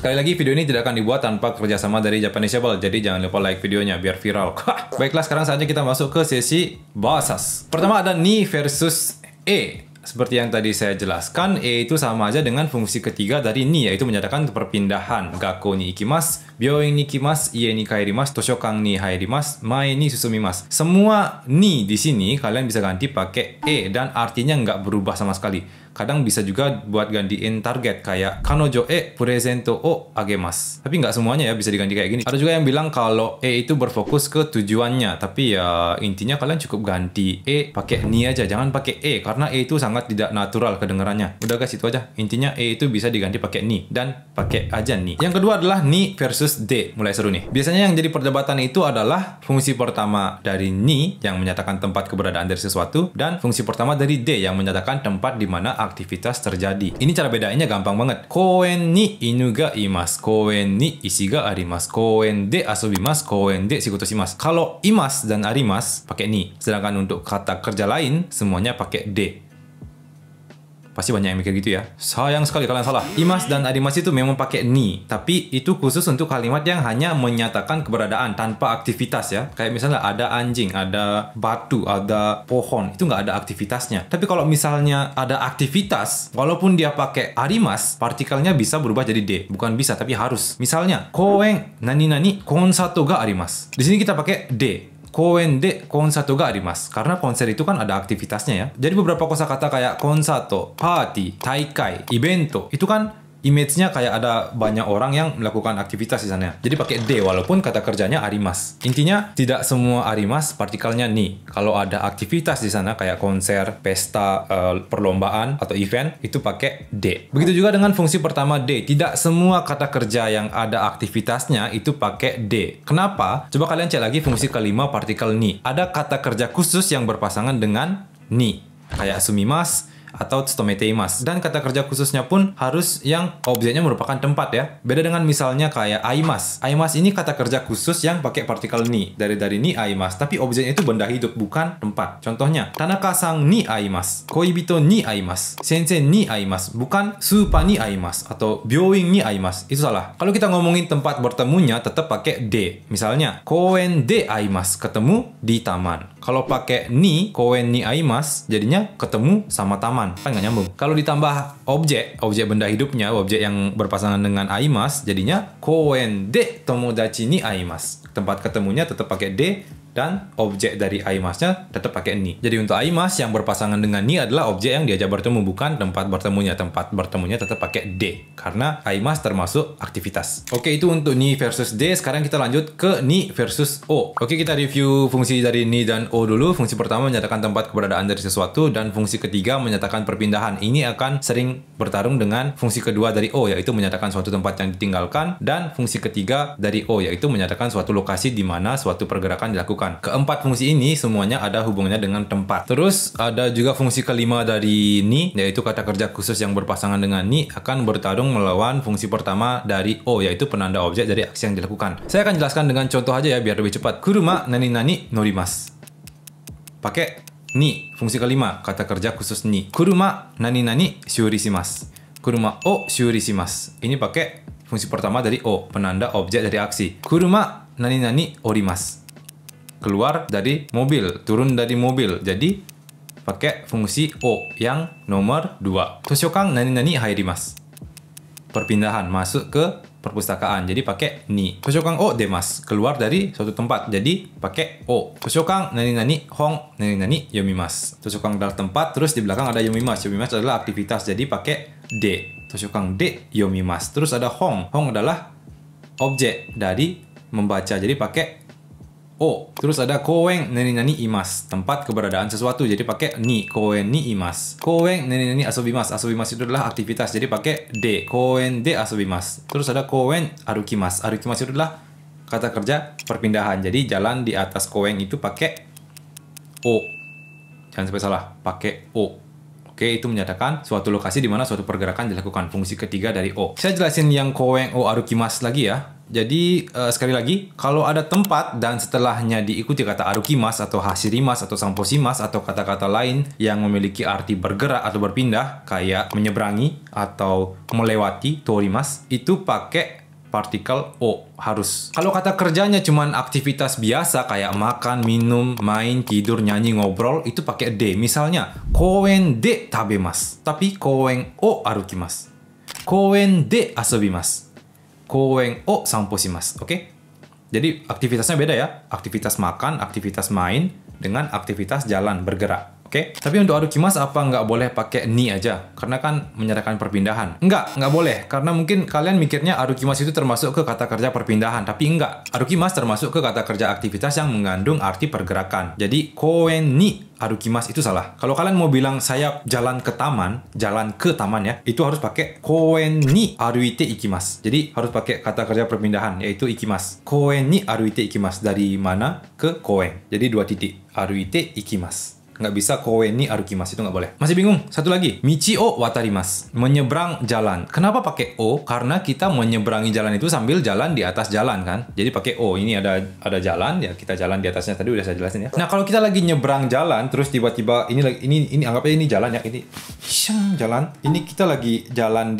Sekali lagi, video ini tidak akan dibuat tanpa kerjasama dari Japanisable, jadi jangan lupa like videonya biar viral. Baiklah, sekarang saatnya kita masuk ke sesi bahasas. Pertama ada ni versus e. Seperti yang tadi saya jelaskan, e itu sama aja dengan fungsi ketiga dari ni, yaitu menyatakan perpindahan. Gakko ni ikimasu, byouin ni ikimasu, ie ni kaerimasu, toshokan ni hairimasu, mae ni susumimasu. Semua ni di sini kalian bisa ganti pakai e dan artinya nggak berubah sama sekali. Kadang bisa juga buat gantiin target kayak kanojo e presento o agemasu. Tapi nggak semuanya ya bisa diganti kayak gini. Ada juga yang bilang kalau e itu berfokus ke tujuannya, tapi ya intinya kalian cukup ganti e pakai ni aja, jangan pakai e karena e itu sangat tidak natural kedengarannya. Udah guys, itu aja. Intinya e itu bisa diganti pakai ni dan pakai aja ni. Yang kedua adalah ni versus d. Mulai seru nih. Biasanya yang jadi perdebatan itu adalah fungsi pertama dari ni yang menyatakan tempat keberadaan dari sesuatu dan fungsi pertama dari d yang menyatakan tempat di mana aktivitas terjadi. Ini cara bedainnya gampang banget. Koen ni inu ga imasu, koen ni ishi ga arimasu, koen de asobimasu, koen de shigotoshimasu. Kalau imas dan arimas pakai ni, sedangkan untuk kata kerja lain semuanya pakai de. Pasti banyak yang mikir gitu ya. Sayang sekali kalian salah. Imas dan arimas itu memang pakai ni, tapi itu khusus untuk kalimat yang hanya menyatakan keberadaan tanpa aktivitas ya. Kayak misalnya ada anjing, ada batu, ada pohon, itu nggak ada aktivitasnya. Tapi kalau misalnya ada aktivitas, walaupun dia pakai arimas, partikelnya bisa berubah jadi de. Bukan bisa, tapi harus. Misalnya, koen nani nani konsato ga arimasu. Di sini kita pakai de. Koen de konsato ga arimasu. Karena konser itu kan ada aktivitasnya ya. Jadi beberapa kosakata kayak konsato, party, taikai, evento, itu kan image-nya kayak ada banyak orang yang melakukan aktivitas di sana. Jadi pakai de walaupun kata kerjanya arimas. Intinya tidak semua arimas partikelnya ni. Kalau ada aktivitas di sana kayak konser, pesta, perlombaan atau event itu pakai de. Begitu juga dengan fungsi pertama de. Tidak semua kata kerja yang ada aktivitasnya itu pakai de. Kenapa? Coba kalian cek lagi fungsi kelima partikel ni. Ada kata kerja khusus yang berpasangan dengan ni. Kayak sumimasu atau tsutometeimasu. Dan kata kerja khususnya pun harus yang objeknya merupakan tempat ya. Beda dengan misalnya kayak aimasu. Aimasu ini kata kerja khusus yang pakai partikel ni. Dari ni aimasu. Tapi objeknya itu benda hidup, bukan tempat. Contohnya, Tanaka-san ni aimasu. Koibito ni aimasu. Sensei ni aimasu. Bukan supa ni aimasu. Atau byouin ni aimasu. Itu salah. Kalau kita ngomongin tempat bertemunya tetap pakai de. Misalnya, koen de aimasu. Ketemu di taman. Kalau pakai ni, koen ni aimasu, jadinya ketemu sama taman. Kan nggak nyambung. Kalau ditambah objek benda hidupnya, objek yang berpasangan dengan aimasu, jadinya koen de tomodachi ni aimasu. Tempat ketemunya tetap pakai de, dan objek dari aimasnya tetap pakai ni. Jadi untuk aimas yang berpasangan dengan ni adalah objek yang diajak bertemu, bukan tempat bertemunya. Tempat bertemunya tetap pakai de, karena aimas termasuk aktivitas. Oke, itu untuk ni versus de. Sekarang kita lanjut ke ni versus o. Oke, kita review fungsi dari ni dan o dulu. Fungsi pertama menyatakan tempat keberadaan dari sesuatu, dan fungsi ketiga menyatakan perpindahan. Ini akan sering bertarung dengan fungsi kedua dari o, yaitu menyatakan suatu tempat yang ditinggalkan, dan fungsi ketiga dari o, yaitu menyatakan suatu lokasi di mana suatu pergerakan dilakukan. Keempat fungsi ini semuanya ada hubungannya dengan tempat. Terus ada juga fungsi kelima dari ni, yaitu kata kerja khusus yang berpasangan dengan ni akan bertarung melawan fungsi pertama dari o, yaitu penanda objek dari aksi yang dilakukan. Saya akan jelaskan dengan contoh aja ya biar lebih cepat. Kuruma nani nani norimasu. Pakai ni, fungsi kelima, kata kerja khusus ni. Kuruma nani nani shuri shimasu. Kuruma o shuri shimasu. Ini pakai fungsi pertama dari o, penanda objek dari aksi. Kuruma nani nani orimasu. Keluar dari mobil, turun dari mobil. Jadi pakai fungsi o yang nomor 2. Toshokan nani nani hairimasu. Perpindahan, masuk ke perpustakaan. Jadi pakai ni. Toshokan o demasu. Keluar dari suatu tempat. Jadi pakai o. Toshokan nani-nani hong nani-nani yomimasu. Toshokan adalah tempat, terus di belakang ada yomimasu. Yomimasu adalah aktivitas. Jadi pakai de. Toshokan de yomimasu. Terus ada hong. Hong adalah objek dari membaca. Jadi pakai o. Terus ada koen nani-nani imas, tempat keberadaan sesuatu. Jadi pakai ni, koen ni imas. Koen nani-nani asobimas. Asobimas itu adalah aktivitas. Jadi pakai de, koen de asobimas. Terus ada koen arukimas. Arukimas itu adalah kata kerja perpindahan. Jadi jalan di atas koen itu pakai o. Jangan sampai salah, pakai o. Oke, itu menyatakan suatu lokasi di mana suatu pergerakan dilakukan. Fungsi ketiga dari o. Saya jelasin yang koen o arukimas lagi ya. Jadi sekali lagi, kalau ada tempat dan setelahnya diikuti kata arukimas atau hashirimas atau samposimas atau kata-kata lain yang memiliki arti bergerak atau berpindah kayak menyeberangi atau melewati, torimas, itu pakai partikel o harus. Kalau kata kerjanya cuman aktivitas biasa kayak makan, minum, main, tidur, nyanyi, ngobrol, itu pakai de. Misalnya, koen de tabemas. Tapi koen o arukimas. Koen de asobimas. Koen o samposimas. Oke? Jadi aktivitasnya beda ya. Aktivitas makan, aktivitas main dengan aktivitas jalan, bergerak. Oke? Tapi untuk arukimas apa nggak boleh pakai ni aja? Karena kan menyatakan perpindahan. Nggak boleh. Karena mungkin kalian mikirnya arukimas itu termasuk ke kata kerja perpindahan. Tapi enggak. Arukimas termasuk ke kata kerja aktivitas yang mengandung arti pergerakan. Jadi koen ni arukimas itu salah. Kalau kalian mau bilang saya jalan ke taman ya, itu harus pakai koen ni aruite ikimas. Jadi harus pakai kata kerja perpindahan, yaitu ikimas. Koen ni aruite ikimas. Dari mana ke koen. Jadi 2 titik. Aruite ikimas. Nggak bisa koen ni arukimas, itu nggak boleh. Masih bingung? Satu lagi. Michi o watarimas. Menyeberang jalan. Kenapa pakai o? Karena kita menyeberangi jalan itu sambil jalan di atas jalan kan. Jadi pakai o. Ini ada jalan ya, kita jalan di atasnya, tadi udah saya jelasin ya. Nah, kalau kita lagi nyebrang jalan terus tiba-tiba ini anggapnya ini jalan ya, ini jalan. Ini kita lagi jalan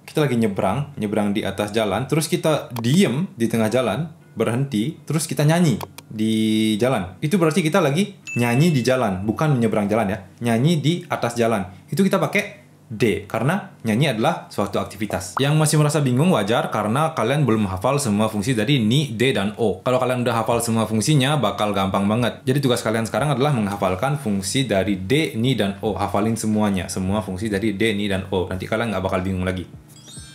kita lagi nyebrang di atas jalan, terus kita diem di tengah jalan, berhenti, terus kita nyanyi di jalan. Itu berarti kita lagi nyanyi di jalan, bukan menyeberang jalan ya. Nyanyi di atas jalan. Itu kita pakai D, karena nyanyi adalah suatu aktivitas. Yang masih merasa bingung wajar, karena kalian belum hafal semua fungsi dari ni, D, dan O. Kalau kalian udah hafal semua fungsinya, bakal gampang banget. Jadi tugas kalian sekarang adalah menghafalkan fungsi dari D, ni, dan O. Hafalin semuanya, semua fungsi dari D, ni, dan O. Nanti kalian nggak bakal bingung lagi.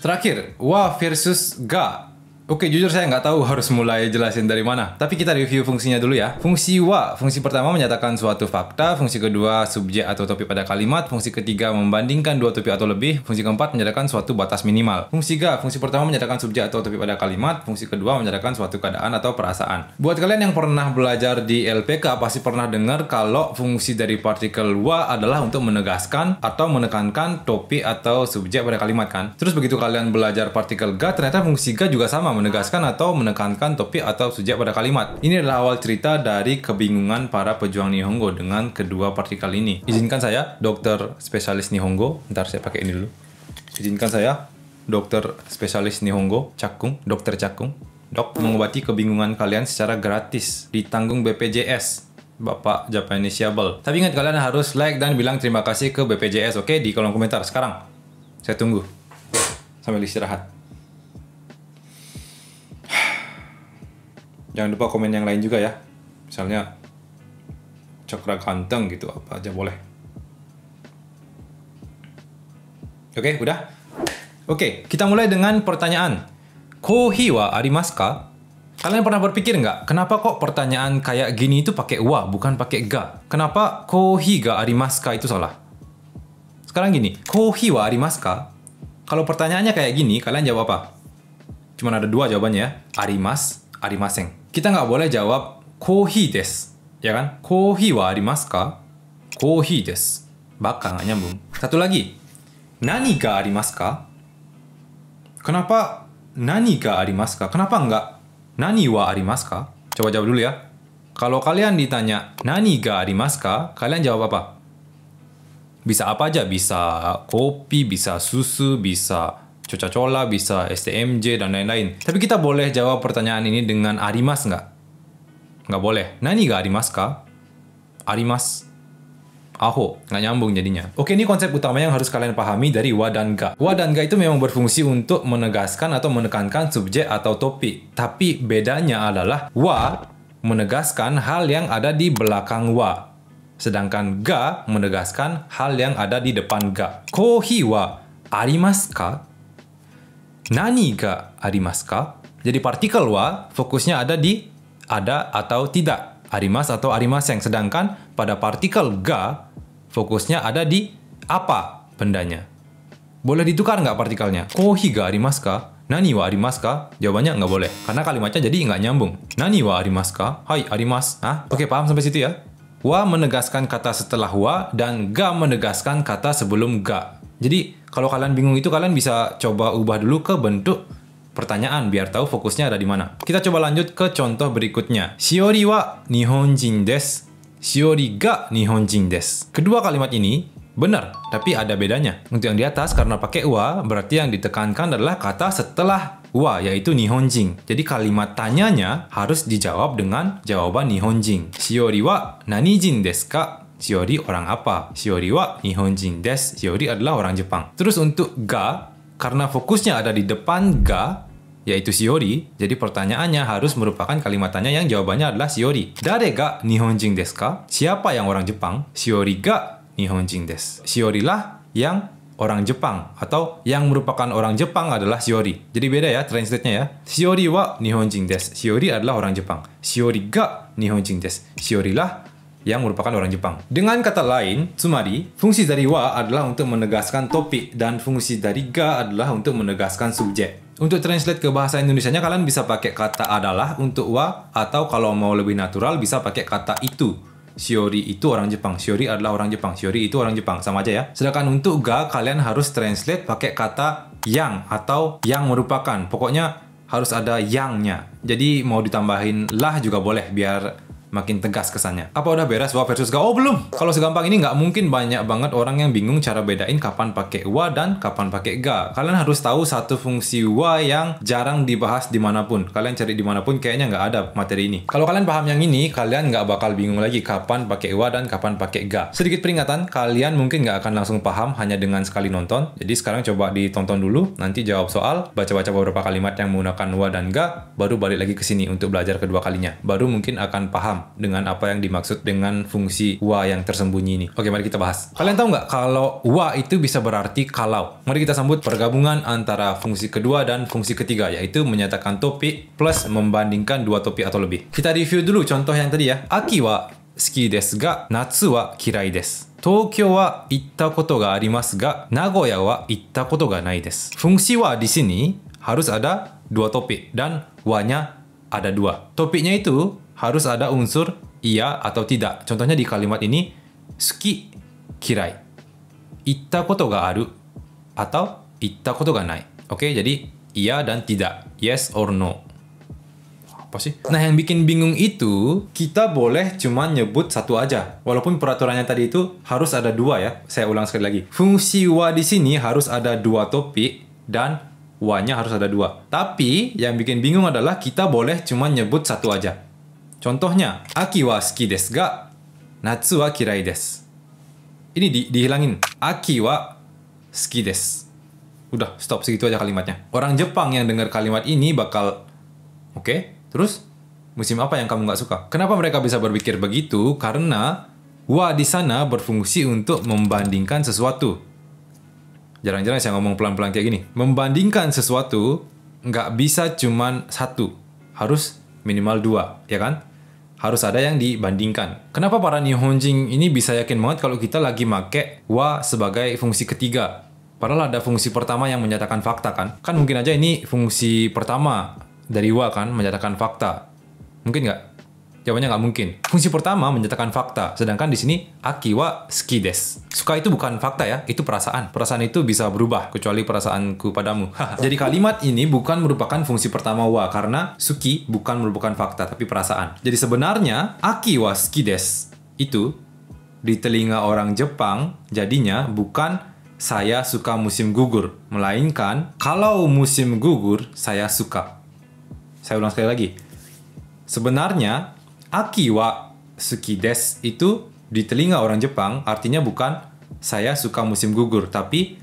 Terakhir, wa versus ga. Oke, jujur saya nggak tahu harus mulai jelasin dari mana. Tapi kita review fungsinya dulu ya. Fungsi wa, fungsi pertama menyatakan suatu fakta. Fungsi kedua, subjek atau topik pada kalimat. Fungsi ketiga, membandingkan dua topik atau lebih. Fungsi keempat, menyatakan suatu batas minimal. Fungsi ga, fungsi pertama menyatakan subjek atau topik pada kalimat. Fungsi kedua, menyatakan suatu keadaan atau perasaan. Buat kalian yang pernah belajar di LPK, pasti pernah dengar kalau fungsi dari partikel wa adalah untuk menegaskan atau menekankan topik atau subjek pada kalimat kan. Terus begitu kalian belajar partikel ga, ternyata fungsi ga juga sama, menegaskan atau menekankan topik atau subjek pada kalimat. Ini adalah awal cerita dari kebingungan para pejuang Nihongo dengan kedua partikel ini. Izinkan saya, dokter spesialis Nihongo. Ntar saya pakai ini dulu. Izinkan saya, dokter spesialis Nihongo, Cakung, dokter Cakung. Dok, mengobati kebingungan kalian secara gratis, ditanggung BPJS. Bapak Japanisable. Tapi ingat, kalian harus like dan bilang terima kasih ke BPJS, oke? Di kolom komentar sekarang. Saya tunggu. Sambil istirahat. Jangan lupa komen yang lain juga ya. Misalnya cokra ganteng gitu, apa aja boleh. Oke, udah? Oke, kita mulai dengan pertanyaan. Kohi wa arimasu ka? Kalian pernah berpikir nggak, kenapa kok pertanyaan kayak gini itu pakai wa, bukan pakai ga? Kenapa kohi ga arimasu ka itu salah? Sekarang gini, kohi wa arimasu ka? Kalau pertanyaannya kayak gini, kalian jawab apa? Cuman ada dua jawabannya ya. Arimasu, arimasen. Kita nggak boleh jawab kohi desu, ya kan? Kohi wa arimasu ka? Kohi desu. Baka nggak nyambung. Satu lagi. Nani ga arimasu ka? Kenapa nani ga arimasu ka? Kenapa nggak nani wa arimasu ka? Coba jawab dulu ya. Kalau kalian ditanya nani ga arimasu ka, kalian jawab apa? Bisa apa aja, bisa kopi, bisa susu, bisa Coca-Cola, bisa STMJ, dan lain-lain. Tapi kita boleh jawab pertanyaan ini dengan arimasu nggak? Nggak boleh. Nani ga arimasu ka? Arimasu. aho. Nggak nyambung jadinya. Oke, ini konsep utama yang harus kalian pahami dari wa dan ga. Wa dan ga itu memang berfungsi untuk menegaskan atau menekankan subjek atau topik. Tapi bedanya adalah wa menegaskan hal yang ada di belakang wa. Sedangkan ga menegaskan hal yang ada di depan ga. Kohi wa arimasu ka? Nani ga arimasu ka? Jadi partikel wa fokusnya ada di ada atau tidak. Arimasu atau arimasen. Sedangkan pada partikel ga fokusnya ada di apa bendanya. Boleh ditukar nggak partikelnya? Kohi ga arimasu ka? Nani wa arimasu ka? Jawabannya nggak boleh. Karena kalimatnya jadi nggak nyambung. Nani wa arimasu ka? Hai, arimasu. Hah? Oke, paham sampai situ ya? Wa menegaskan kata setelah wa dan ga menegaskan kata sebelum ga. Jadi kalau kalian bingung itu kalian bisa coba ubah dulu ke bentuk pertanyaan biar tahu fokusnya ada di mana. Kita coba lanjut ke contoh berikutnya. Shiori wa nihonjin desu. Shiori ga nihonjin desu. Kedua kalimat ini benar, tapi ada bedanya. Untuk yang di atas karena pakai wa, berarti yang ditekankan adalah kata setelah wa, yaitu nihonjin. Jadi kalimat tanyanya harus dijawab dengan jawaban nihonjin. Shiori wa nani jin desu ka? Shiori orang apa? Shiori wa nihonjin desu. Shiori adalah orang Jepang. Terus untuk ga, karena fokusnya ada di depan ga, yaitu Shiori, jadi pertanyaannya harus merupakan kalimat tanya yang jawabannya adalah Shiori. Dare ga nihonjin desu ka? Siapa yang orang Jepang? Shiori ga nihonjin desu. Shiori lah yang orang Jepang, atau yang merupakan orang Jepang adalah Shiori. Jadi beda ya translate-nya ya. Shiori wa nihonjin desu. Shiori adalah orang Jepang. Shiori ga nihonjin desu. Shiori lah yang merupakan orang Jepang. Dengan kata lain, tsumari, fungsi dari wa adalah untuk menegaskan topik dan fungsi dari ga adalah untuk menegaskan subjek. Untuk translate ke bahasa Indonesianya kalian bisa pakai kata adalah untuk wa, atau kalau mau lebih natural bisa pakai kata itu. Shiori itu orang Jepang, Shiori adalah orang Jepang, Shiori itu orang Jepang, sama aja ya. Sedangkan untuk ga kalian harus translate pakai kata yang atau yang merupakan. Pokoknya harus ada yangnya. Jadi mau ditambahin lah juga boleh biar makin tegas kesannya. Apa udah beres wa versus ga? Oh belum. Kalau segampang ini nggak mungkin banyak banget orang yang bingung cara bedain kapan pakai wa dan kapan pakai ga. Kalian harus tahu satu fungsi wa yang jarang dibahas dimanapun. Kalian cari dimanapun kayaknya nggak ada materi ini. Kalau kalian paham yang ini, kalian nggak bakal bingung lagi kapan pakai wa dan kapan pakai ga. Sedikit peringatan, kalian mungkin nggak akan langsung paham hanya dengan sekali nonton. Jadi sekarang coba ditonton dulu, nanti jawab soal, baca-baca beberapa kalimat yang menggunakan wa dan ga, baru balik lagi ke sini untuk belajar kedua kalinya. Baru mungkin akan paham dengan apa yang dimaksud dengan fungsi wa yang tersembunyi ini. Oke, mari kita bahas. Kalian tahu nggak kalau wa itu bisa berarti kalau? Mari kita sambut pergabungan antara fungsi kedua dan fungsi ketiga, yaitu menyatakan topik plus membandingkan dua topik atau lebih. Kita review dulu contoh yang tadi ya. Aki wa suki desu ga natsu wa kirai desu. Tokyo wa itta koto ga arimasu ga Nagoya wa itta koto ga nai desu. Fungsi wa di sini harus ada dua topik dan wa-nya ada dua. Topiknya itu harus ada unsur iya atau tidak. Contohnya di kalimat ini, suki, kirai. Itta koto ga aru atau itta koto ga nai. Oke, jadi iya dan tidak. Yes or no. Apa sih? Nah, yang bikin bingung itu, kita boleh cuma nyebut satu aja. Walaupun peraturannya tadi itu harus ada dua ya. Saya ulang sekali lagi. Fungsi wa di sini harus ada dua topik dan wa-nya harus ada dua. Tapi yang bikin bingung adalah kita boleh cuma nyebut satu aja. Contohnya, aki wa suki desu ga natsu wa kirai desu. Ini dihilangin. Aki wa suki desu. Udah, stop segitu aja kalimatnya. Orang Jepang yang dengar kalimat ini bakal, oke, terus musim apa yang kamu nggak suka? Kenapa mereka bisa berpikir begitu? Karena wa di sana berfungsi untuk membandingkan sesuatu. Jarang-jarang saya ngomong pelan-pelan kayak gini. Membandingkan sesuatu nggak bisa cuman satu. Harus minimal dua, ya kan? Harus ada yang dibandingkan. Kenapa para Nihonjin ini bisa yakin banget kalau kita lagi make wa sebagai fungsi ketiga? Padahal ada fungsi pertama yang menyatakan fakta kan? Kan mungkin aja ini fungsi pertama dari wa kan, menyatakan fakta. Mungkin nggak? Jawabannya nggak mungkin. Fungsi pertama menyatakan fakta, sedangkan di sini aki wa suki desu. Suka itu bukan fakta ya, itu perasaan. Perasaan itu bisa berubah, kecuali perasaanku padamu. Jadi kalimat ini bukan merupakan fungsi pertama wa, karena suki bukan merupakan fakta, tapi perasaan. Jadi sebenarnya aki wa suki desu itu di telinga orang Jepang jadinya bukan saya suka musim gugur, melainkan kalau musim gugur saya suka. Saya ulang sekali lagi. Sebenarnya aki wa suki desu itu di telinga orang Jepang artinya bukan saya suka musim gugur, tapi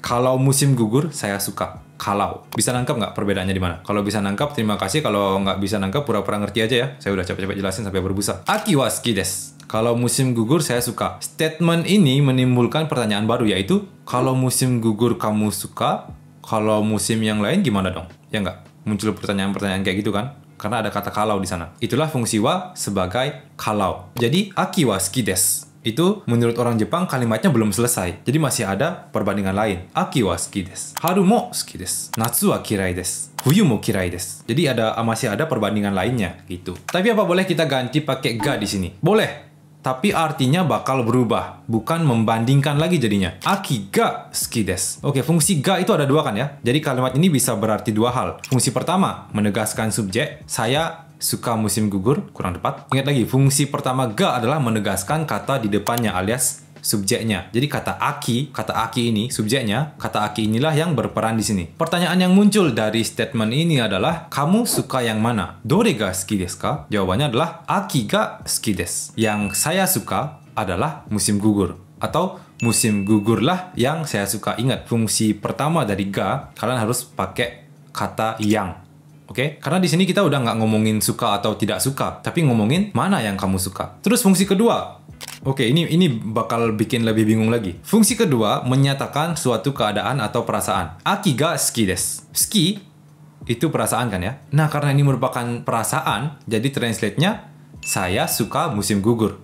kalau musim gugur saya suka. Kalau bisa nangkap nggak perbedaannya di mana? Kalau bisa nangkap terima kasih, kalau nggak bisa nangkap pura-pura ngerti aja ya. Saya udah cepet-cepet jelasin sampai berbusa. Aki wa suki desu. Kalau musim gugur saya suka. Statement ini menimbulkan pertanyaan baru, yaitu kalau musim gugur kamu suka, kalau musim yang lain gimana dong? Ya nggak? Muncul pertanyaan-pertanyaan kayak gitu kan? Karena ada kata kalau di sana. Itulah fungsi wa sebagai kalau. Jadi aki wa suki desu. Itu menurut orang Jepang kalimatnya belum selesai. Jadi masih ada perbandingan lain. Aki wa suki desu. Haru mo suki desu. Natsu wa kirai desu. Fuyu mo kirai desu. Jadi masih ada perbandingan lainnya gitu. Tapi apa boleh kita ganti pakai ga di sini? Boleh. Tapi artinya bakal berubah, bukan membandingkan lagi jadinya. Aki ga suki desu. Oke, fungsi ga itu ada dua kan ya. Jadi kalimat ini bisa berarti dua hal. Fungsi pertama, menegaskan subjek. Saya suka musim gugur, kurang tepat. Ingat lagi, fungsi pertama ga adalah menegaskan kata di depannya alias subjeknya. Jadi kata aki ini subjeknya, kata aki inilah yang berperan di sini. Pertanyaan yang muncul dari statement ini adalah, kamu suka yang mana? Dore ga suki desu ka? Jawabannya adalah aki ga suki desu. Yang saya suka adalah musim gugur, atau musim gugurlah yang saya suka. Ingat, fungsi pertama dari ga kalian harus pakai kata yang. Oke, karena di sini kita udah nggak ngomongin suka atau tidak suka, tapi ngomongin mana yang kamu suka. Terus fungsi kedua, oke, ini bakal bikin lebih bingung lagi. Fungsi kedua menyatakan suatu keadaan atau perasaan. Aki ga suki desu. Suki itu perasaan kan ya. Nah, karena ini merupakan perasaan, jadi translate-nya saya suka musim gugur.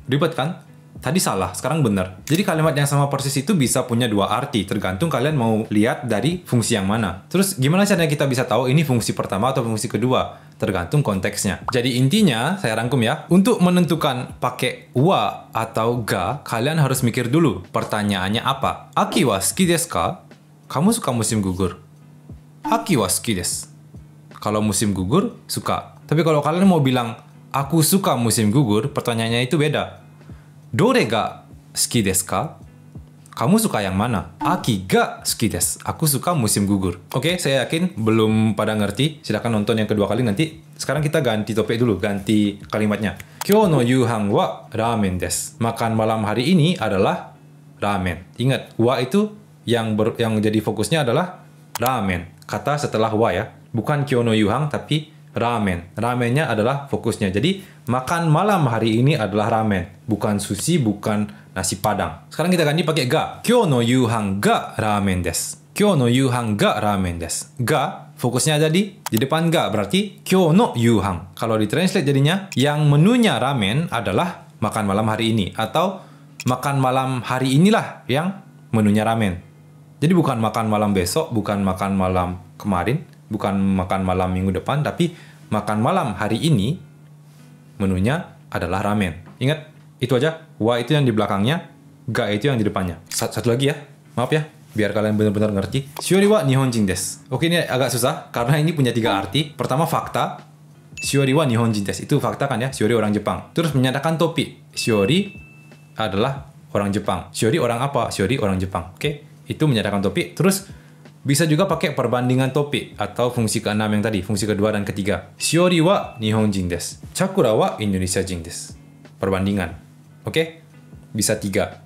Ribet kan? Tadi salah, sekarang benar. Jadi kalimat yang sama persis itu bisa punya dua arti, tergantung kalian mau lihat dari fungsi yang mana. Terus gimana caranya kita bisa tahu ini fungsi pertama atau fungsi kedua? Tergantung konteksnya. Jadi intinya, saya rangkum ya, untuk menentukan pakai wa atau ga, kalian harus mikir dulu pertanyaannya apa. Aki wa suki desu ka? Kamu suka musim gugur? Aki wa suki desu. Kalau musim gugur, suka. Tapi kalau kalian mau bilang, aku suka musim gugur, pertanyaannya itu beda. Dore ga suki desu ka? Kamu suka yang mana? Aki ga suki desu. Aku suka musim gugur. Oke, saya yakin belum pada ngerti. Silahkan nonton yang kedua kali nanti. Sekarang kita ganti topik dulu, ganti kalimatnya. Kyou no yuhan wa ramen desu. Makan malam hari ini adalah ramen. Ingat, wa itu yang jadi fokusnya adalah ramen. Kata setelah wa ya. Bukan kyou no yuhan, tapi ramen. Ramennya adalah fokusnya. Jadi, makan malam hari ini adalah ramen. Bukan sushi, bukan nasi padang. Sekarang kita ganti pakai ga. Kyou no yuhan ga ramen desu. Kyou no yuhan ga ramen desu. Ga, fokusnya ada di depan ga. Berarti, kyou no yuhan. Kalau ditranslate jadinya, yang menunya ramen adalah makan malam hari ini. Atau, makan malam hari inilah yang menunya ramen. Jadi, bukan makan malam besok, bukan makan malam kemarin, bukan makan malam minggu depan, tapi makan malam hari ini menunya adalah ramen. Ingat, itu aja. Wa itu yang di belakangnya, ga itu yang di depannya. Satu lagi ya, maaf ya, biar kalian benar-benar ngerti. Shiori wa Nihonjin desu. Oke, ini agak susah, karena ini punya tiga arti. Pertama, fakta. Shiori wa Nihonjin desu. Itu fakta kan ya, Shiori orang Jepang. Terus menyatakan topik. Shiori adalah orang Jepang. Shiori orang apa? Shiori orang Jepang. Oke, itu menyatakan topik. Terus bisa juga pakai perbandingan topik atau fungsi keenam yang tadi, fungsi kedua dan ketiga. Shiori wa Nihonjin desu. Sakura wa Indonesia jin desu. Perbandingan. Oke? Bisa tiga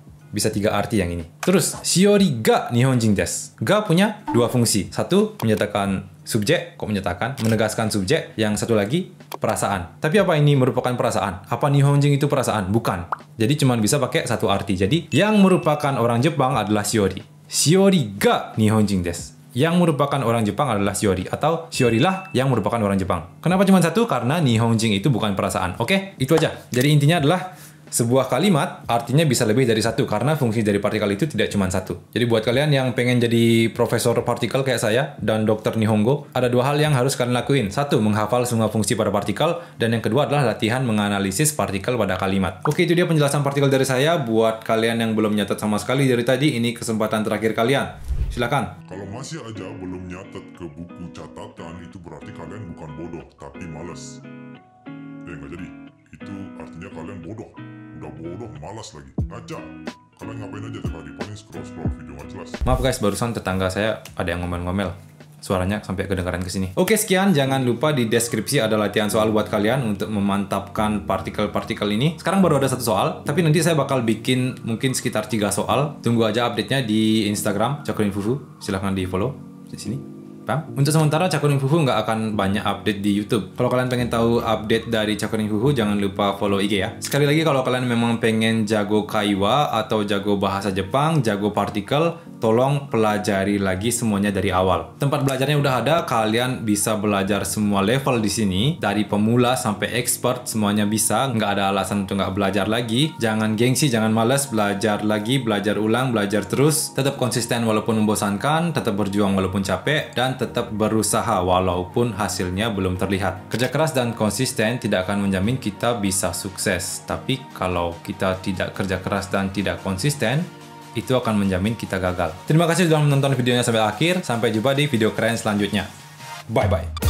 arti yang ini. Terus, Shiori ga Nihonjin desu. Ga punya dua fungsi. Satu, menyatakan subjek. Kok menyatakan? Menegaskan subjek. Yang satu lagi, perasaan. Tapi apa ini merupakan perasaan? Apa Nihonjin itu perasaan? Bukan. Jadi cuma bisa pakai satu arti. Jadi, yang merupakan orang Jepang adalah Shiori. Shiori ga Nihonjin desu. Yang merupakan orang Jepang adalah Shiori. Atau Shiori lah yang merupakan orang Jepang. Kenapa cuma satu? Karena Nihonjin itu bukan perasaan. Oke? Itu aja. Jadi intinya adalah sebuah kalimat artinya bisa lebih dari satu. Karena fungsi dari partikel itu tidak cuma satu. Jadi buat kalian yang pengen jadi profesor partikel kayak saya dan dokter Nihongo, ada dua hal yang harus kalian lakuin. Satu, menghafal semua fungsi pada partikel. Dan yang kedua adalah latihan menganalisis partikel pada kalimat. Oke, itu dia penjelasan partikel dari saya. Buat kalian yang belum nyatet sama sekali dari tadi, ini kesempatan terakhir kalian. Silakan. Kalau masih aja belum nyatet ke buku catatan, itu berarti kalian bukan bodoh, tapi males. Nggak jadi. Itu artinya kalian bodoh. Udah bodoh, malas lagi. Ngaca. Kalian ngapain aja tiap hari? Paling scroll video nggak jelas. Maaf guys, barusan tetangga saya ada yang ngomel-ngomel. suaranya sampai kedengaran ke sini. Oke, sekian. Jangan lupa di deskripsi ada latihan soal buat kalian untuk memantapkan partikel-partikel ini. Sekarang baru ada 1 soal, tapi nanti saya bakal bikin mungkin sekitar 3 soal. Tunggu aja update-nya di Instagram CakoNinFuFu. Silahkan di follow di sini. Paham? Untuk sementara CakoNinFuFu nggak akan banyak update di YouTube. Kalau kalian pengen tahu update dari CakoNinFuFu, jangan lupa follow IG ya. Sekali lagi, kalau kalian memang pengen jago kaiwa atau jago bahasa Jepang, jago partikel, tolong pelajari lagi semuanya dari awal. Tempat belajarnya udah ada, kalian bisa belajar semua level di sini, dari pemula sampai expert, semuanya bisa. Nggak ada alasan untuk nggak belajar lagi. Jangan gengsi, jangan malas, belajar lagi, belajar ulang, belajar terus. Tetap konsisten walaupun membosankan, tetap berjuang walaupun capek, dan tetap berusaha walaupun hasilnya belum terlihat. Kerja keras dan konsisten tidak akan menjamin kita bisa sukses. Tapi kalau kita tidak kerja keras dan tidak konsisten, itu akan menjamin kita gagal. Terima kasih sudah menonton videonya sampai akhir. Sampai jumpa di video keren selanjutnya. Bye-bye.